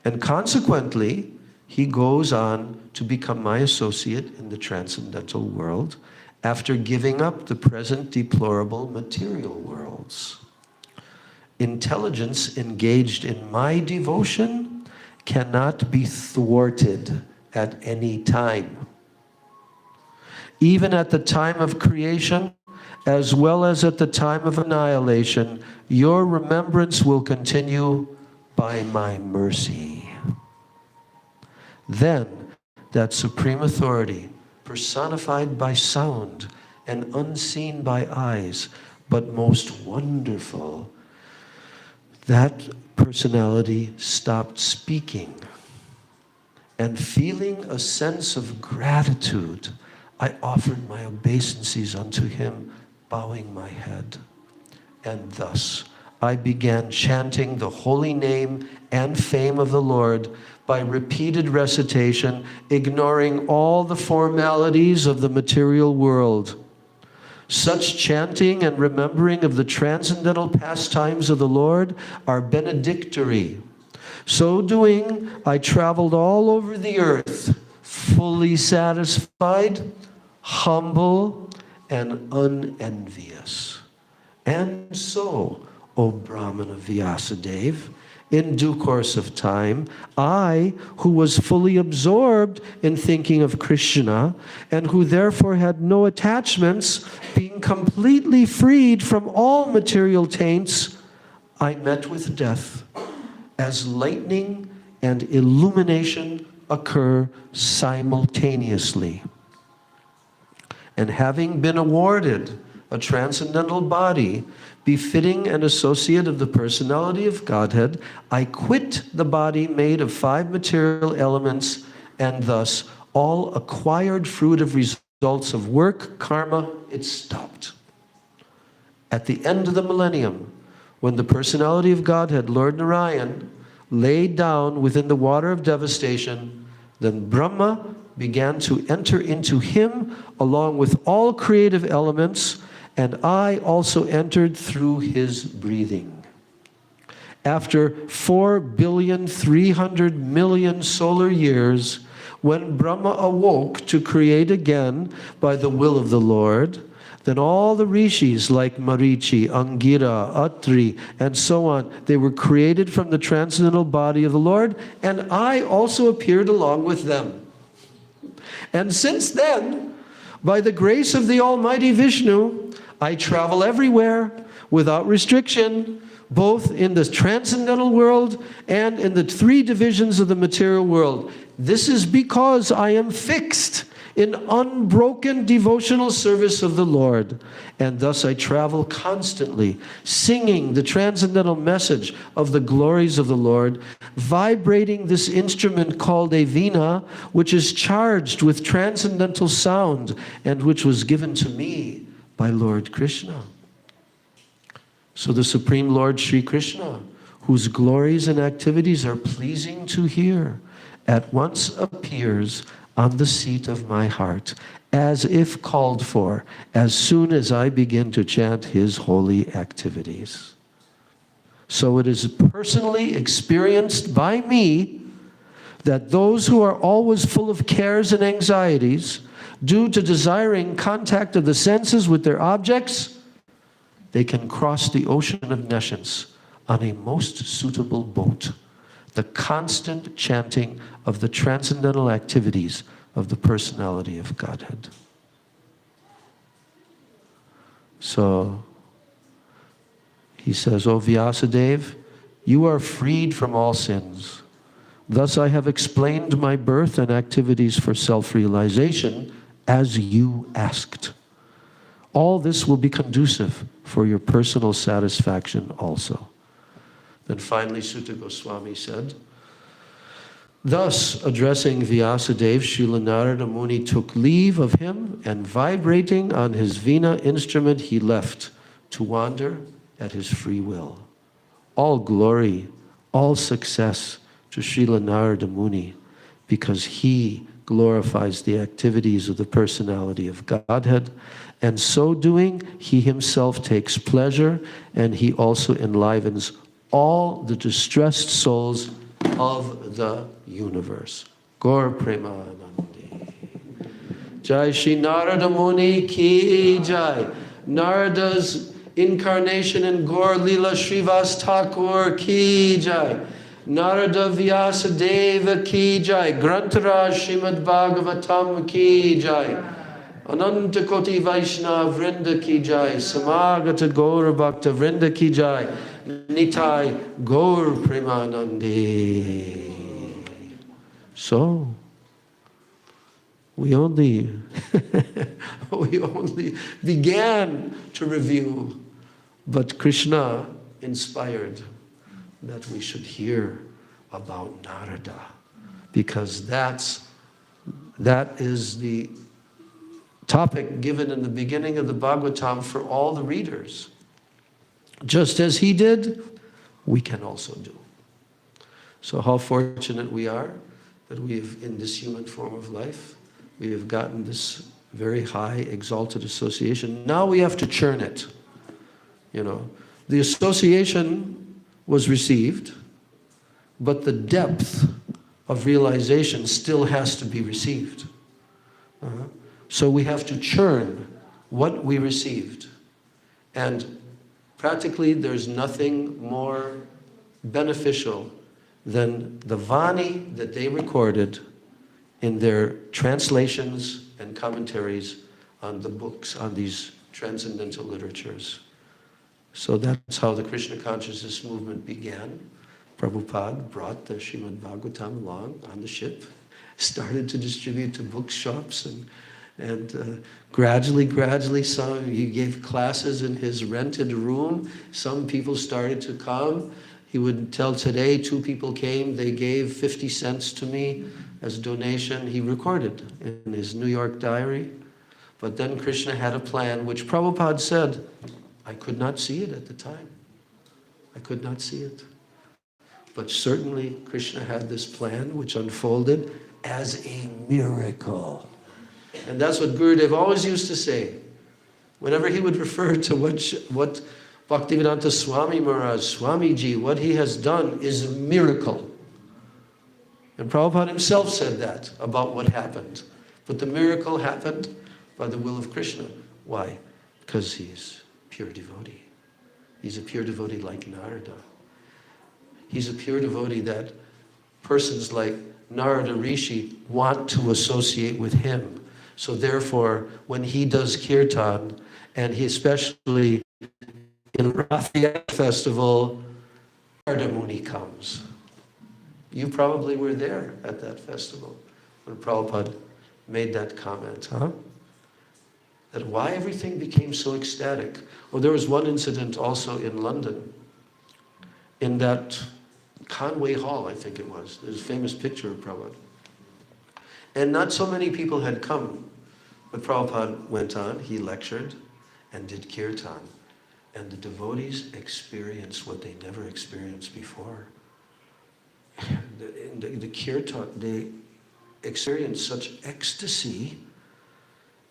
And consequently, he goes on to become my associate in the transcendental world after giving up the present deplorable material worlds. Intelligence engaged in my devotion cannot be thwarted at any time. Even at the time of creation, as well as at the time of annihilation, your remembrance will continue by my mercy. Then, that supreme authority, personified by sound and unseen by eyes, but most wonderful, that personality stopped speaking. And feeling a sense of gratitude, I offered my obeisances unto him, bowing my head. And thus, I began chanting the holy name and fame of the Lord by repeated recitation, ignoring all the formalities of the material world. Such chanting and remembering of the transcendental pastimes of the Lord are benedictory. So doing, I traveled all over the earth, fully satisfied, humble, and unenvious. And so, O Brahmana Vyasadeva, in due course of time, I, who was fully absorbed in thinking of Krishna, and who therefore had no attachments, being completely freed from all material taints, I met with death, as lightning and illumination occur simultaneously. And having been awarded a transcendental body befitting an associate of the personality of Godhead, I quit the body made of 5 material elements, and thus all acquired fruitive results of work, karma, it stopped. At the end of the millennium, when the personality of Godhead, Lord Narayan, laid down within the water of devastation, then Brahma began to enter into him along with all creative elements, and I also entered through his breathing. After 4,300,000,000 solar years, when Brahma awoke to create again by the will of the Lord, then all the rishis like Marichi, Angira, Atri, and so on, they were created from the transcendental body of the Lord, and I also appeared along with them. And since then, by the grace of the Almighty Vishnu, I travel everywhere without restriction, both in the transcendental world and in the three divisions of the material world. This is because I am fixed in unbroken devotional service of the Lord. And thus I travel constantly, singing the transcendental message of the glories of the Lord, vibrating this instrument called a veena, which is charged with transcendental sound and which was given to me by Lord Krishna. So the Supreme Lord Sri Krishna, whose glories and activities are pleasing to hear, at once appears on the seat of my heart, as if called for, as soon as I begin to chant his holy activities. So it is personally experienced by me that those who are always full of cares and anxieties, due to desiring contact of the senses with their objects, they can cross the ocean of nescience on a most suitable boat. The constant chanting of the transcendental activities of the personality of Godhead. So he says, O Vyasadeva, you are freed from all sins. Thus I have explained my birth and activities for self-realization as you asked. All this will be conducive for your personal satisfaction also. Then finally, Sutta Goswami said, thus, addressing Vyasadeva, Srila Narada Muni took leave of him, and vibrating on his veena instrument, he left to wander at his free will. All glory, all success to Srila Narada Muni, because he glorifies the activities of the personality of Godhead, and so doing, he himself takes pleasure, and he also enlivens all the distressed souls of the universe. Gaur Premanandi. Jai Shri Narada Muni ki jai. Narada's incarnation in Gaur Lila Srivas Thakur ki jai. Narada Vyasadeva ki jai. Grantaraj Srimad Bhagavatam ki jai. Ananta Koti Vaishnav Vrinda ki jai. Samagata Gaur Bhakta Vrinda ki jai. Nitai Gaur Premanandi. So, we only began to review, but Krishna inspired that we should hear about Narada, because that is the topic given in the beginning of the Bhagavatam for all the readers. Just as he did, we can also do. So how fortunate we are that we have, in this human form of life, we have gotten this very high exalted association. Now we have to churn it. You know, the association was received, but the depth of realization still has to be received. So we have to churn what we received. And practically, there's nothing more beneficial than the Vani that they recorded in their translations and commentaries on the books, on these transcendental literatures. So that's how the Krishna consciousness movement began. Prabhupada brought the Srimad Bhagavatam along on the ship, started to distribute to bookshops, and gradually, he gave classes in his rented room. Some people started to come. He would tell, today 2 people came, they gave 50 cents to me. as donation. He recorded in his New York diary. But then Krishna had a plan, which Prabhupada said, I could not see it at the time. I could not see it. But certainly Krishna had this plan which unfolded as a miracle. And that's what Gurudev always used to say. Whenever he would refer to what Bhaktivedanta Swami Maharaj, Swamiji, what he has done is a miracle. And Prabhupada himself said that about what happened. But the miracle happened by the will of Krishna. Why? Because he's pure devotee. He's a pure devotee like Narada. He's a pure devotee that persons like Narada Rishi want to associate with him. So therefore, when he does kirtan, and he especially in Rath Yatra festival, Narada Muni comes. You probably were there at that festival when Prabhupada made that comment, huh? That why everything became so ecstatic. Well, there was one incident also in London, in that Conway Hall, I think it was. There's a famous picture of Prabhupada. And not so many people had come, but Prabhupada went on, he lectured and did kirtan. And the devotees experienced what they never experienced before. In the kirtan, they experienced such ecstasy.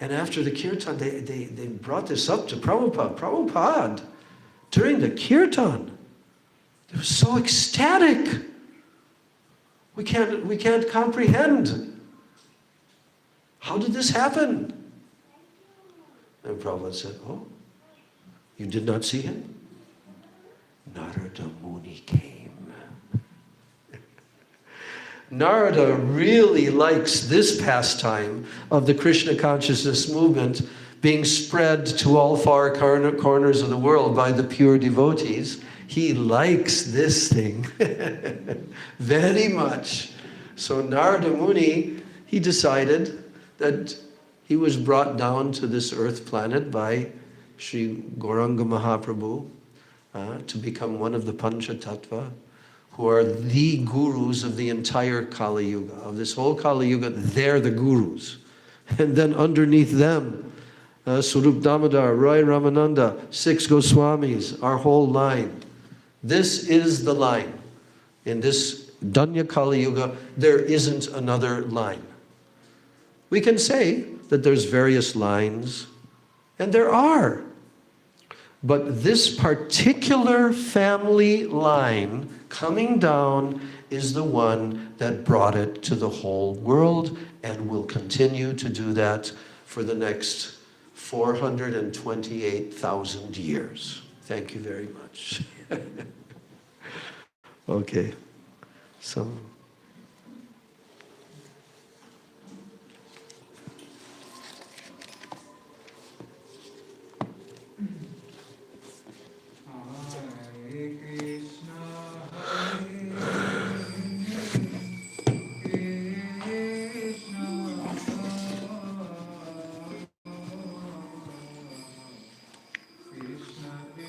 And after the kirtan, they brought this up to Prabhupada. Prabhupada, during the kirtan, they were so ecstatic. We can't comprehend. How did this happen? And Prabhupada said, oh, you did not see him? Narada Muni came. Narada really likes this pastime of the Krishna consciousness movement being spread to all far corners of the world by the pure devotees. He likes this thing very much. So Narada Muni, he decided that he was brought down to this earth planet by Sri Gauranga Mahaprabhu to become one of the Panchatattva, who are the gurus of the entire Kali Yuga. Of this whole Kali Yuga, they're the gurus. And then underneath them, Swarup Damodar, Roy Ramananda, 6 Goswamis, our whole line. This is the line. In this Danya Kali Yuga, there isn't another line. We can say that there's various lines, and there are. But this particular family line coming down is the one that brought it to the whole world and will continue to do that for the next 428,000 years. Thank you very much. Okay, so.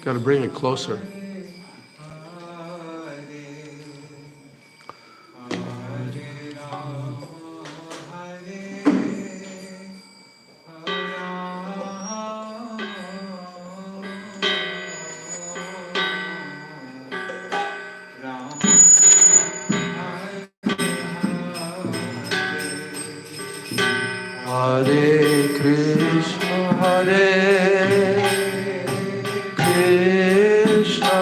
Got to bring it closer. Hare Krishna, Hare Krishna,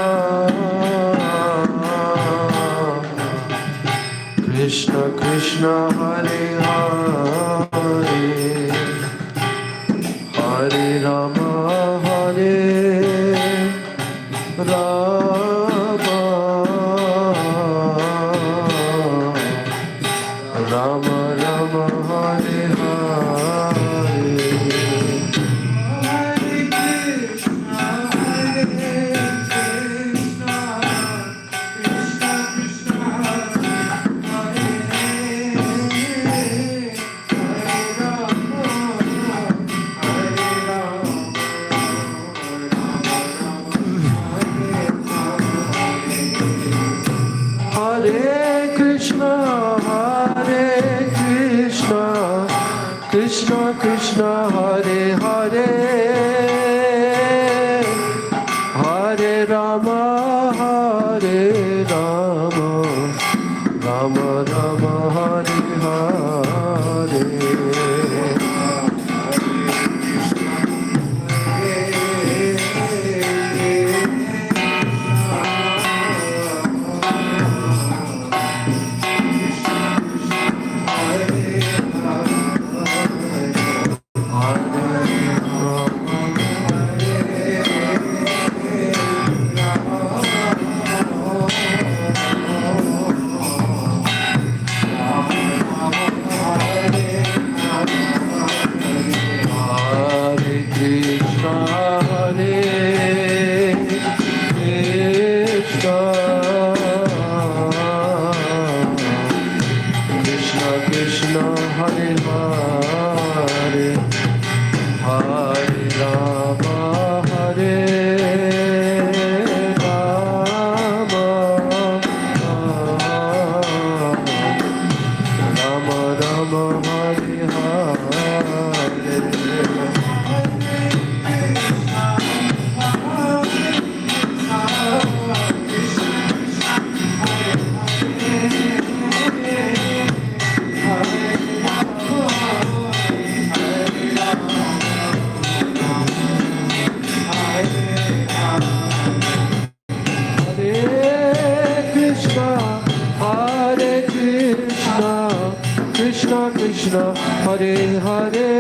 Hare Hare,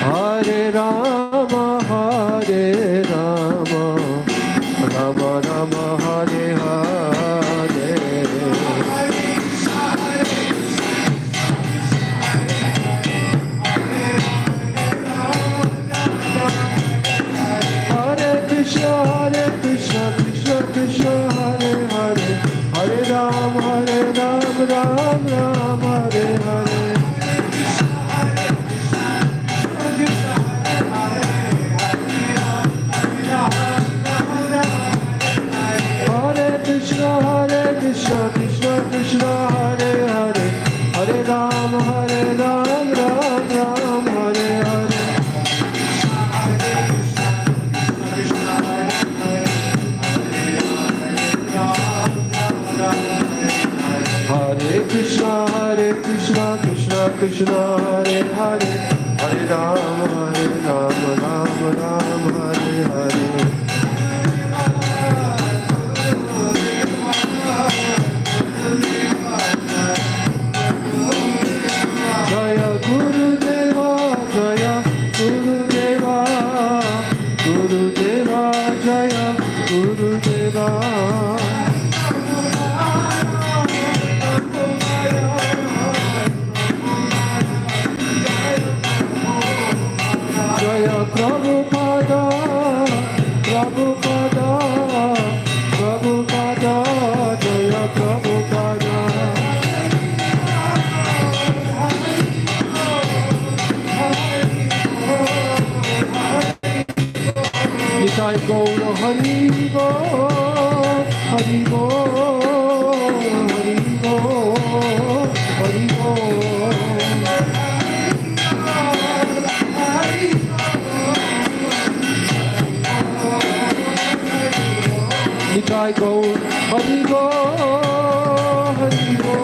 Hare Rama, Hare Rama, Rama Rama, Hare Hare. Hare Krishna, Krishna Krishna, Hare Hare, Hare Ram, Ram Ram, Hare Hare. Hare Krishna, Krishna Krishna, Hare Hare, Hare Ram, Ram Ram, Hare Hare. Hare Krishna, Krishna Krishna, Hare Hare, Hare Ram, Ram Ram, Hare Hare. Jaya Gurudeva, Jaya Gurudeva, Gurudeva, Jaya Gurudeva. Jaya Prabhupada, Prabhupada, Prabhupada, Jaya Prabhupada. Nitai Gaura Hari Bo, Hari Bo, Hari Bo, Hari Bo. Nitai Gaur Hari Bo, Hari Bo,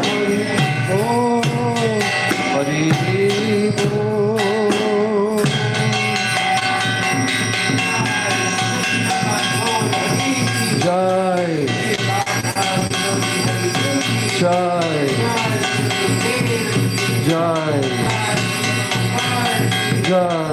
Hari Bo, Hari Bo. Jai, Jai, Jai, Jai, Jai.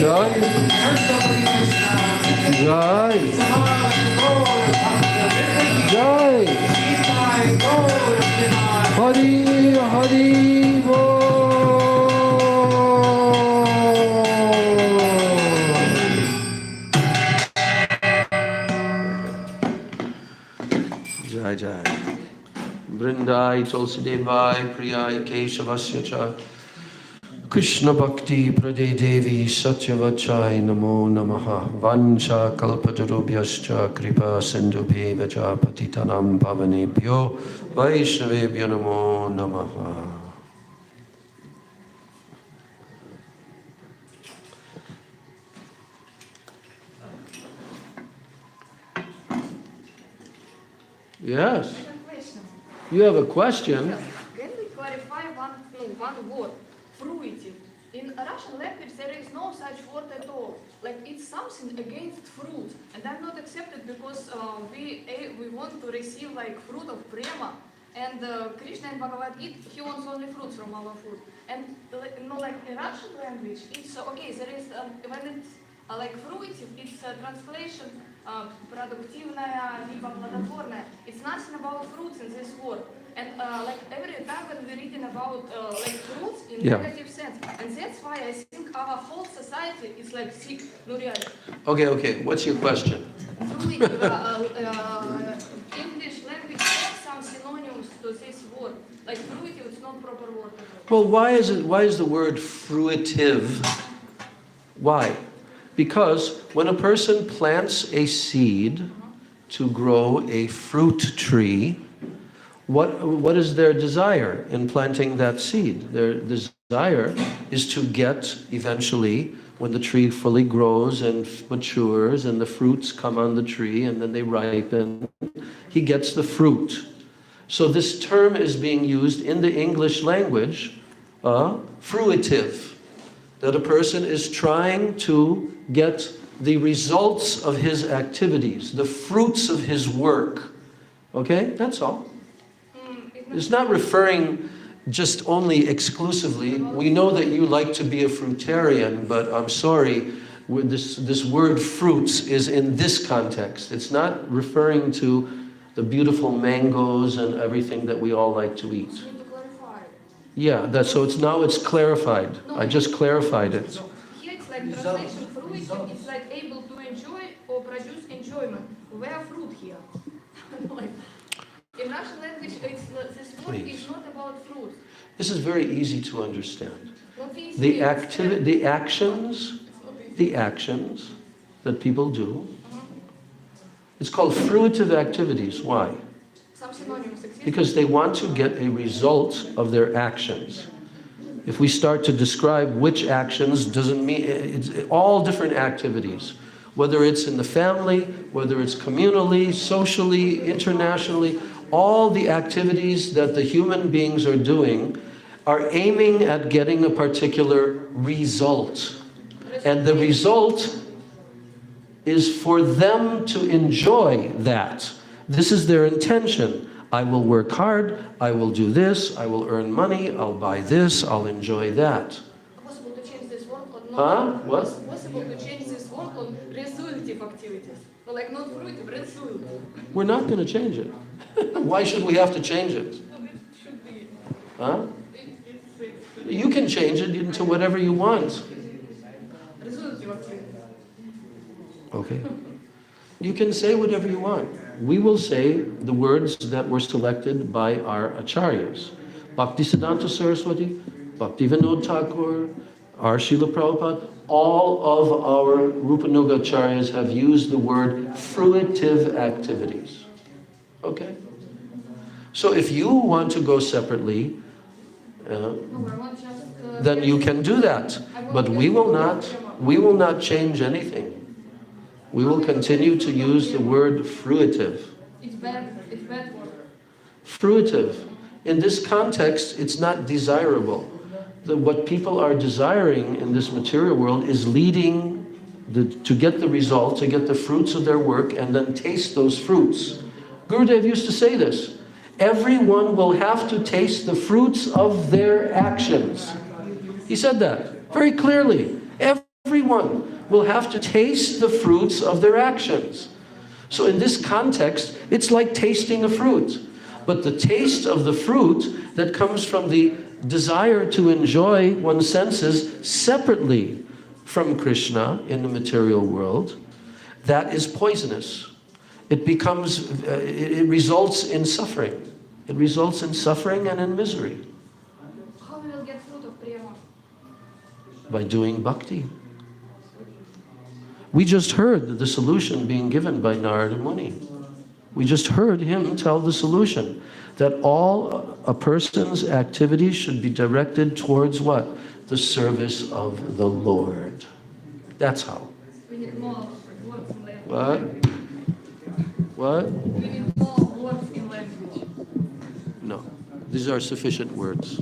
Jai, Jai, Jai, Hari Hari Bo. Jai Jai. Vrindai Tulsidevai Priyai Keshavasya Cha Krishna Bhakti Prade Devi Satyavachai Namo Namaha Vancha Kalpatarubhyascha Kripa Sindhubheva Cha Patitanam Pavanebhyo Vaishnavebhyo Namo Namaha. Yes. You have a question? Can we clarify one thing, one word? Fruitive. In Russian language there is no such word at all. Like it's something against fruit, and I'm not accepted because we want to receive like fruit of prema, and Krishna in Bhagavad Gita he wants only fruits from our food. And like in Russian language it's okay. There is when it's like fruitive, it's translation продуктивная либо плодотворная. It's nothing about fruits in this word. And like every time when we're reading about like fruits in negative sense, and that's why I think our whole society is like sick. No, really. Okay. What's your question? Fruitive, English language has some synonyms to this word. Like fruitive, it's not proper word. Well, why is the word fruitive? Why? Because when a person plants a seed to grow a fruit tree, what is their desire in planting that seed? Their desire is to get eventually, when the tree fully grows and matures and the fruits come on the tree and then they ripen, he gets the fruit. So this term is being used in the English language, fruitive, that a person is trying to get the results of his activities, the fruits of his work. Okay, that's all. It's not referring just only exclusively. We know that you like to be a fruitarian, but I'm sorry, this word fruits is in this context. It's not referring to the beautiful mangoes and everything that we all like to eat. Need to clarify. Yeah, so it's clarified. I just clarified it. Here it's like translation fruitive, it's like able to enjoy or produce enjoyment. Where fruit here? Like, in Russian language, this word is not about fruit. This is very easy to understand. What is The it? the actions that people do, it's called fruitive activities. Why? Some synonyms exist. Because they want to get a result of their actions. If we start to describe which actions, doesn't mean it's all different activities. Whether it's in the family, whether it's communally, socially, internationally, all the activities that the human beings are doing are aiming at getting a particular result. And the result is for them to enjoy that. This is their intention. I will work hard, I will do this, I will earn money, I'll buy this, I'll enjoy that. Possible to change this word on What? Possible to change this word on resultative activities. So like not fruitive, result. We're not going to change it. Why should we have to change it? So it should be. Huh? It's You can change it into whatever you want. resultative activities. Okay. You can say whatever you want. We will say the words that were selected by our acharyas. Bhaktisiddhanta Saraswati, Bhaktivinoda Thakur, our Srila Prabhupada, all of our Rupanuga acharyas have used the word fruitive activities. Okay? So if you want to go separately, No, I want just, then you can do that. But we will not change anything. We will continue to use the word fruitive. It's bad word. Fruitive. In this context, it's not desirable. What people are desiring in this material world is leading to get the result, to get the fruits of their work, and then taste those fruits. Gurudev used to say this. Everyone will have to taste the fruits of their actions. He said that very clearly. Everyone will have to taste the fruits of their actions. So in this context, it's like tasting a fruit. But the taste of the fruit that comes from the desire to enjoy one's senses separately from Krishna in the material world, that is poisonous. It results in suffering. It results in suffering and in misery. How we will get fruit of prema? By doing bhakti. We just heard the solution being given by Narada Muni. We just heard him tell the solution, that all a person's activities should be directed towards what? The service of the Lord. That's how. We need more words in language. What? What? We need more words in language. No. These are sufficient words.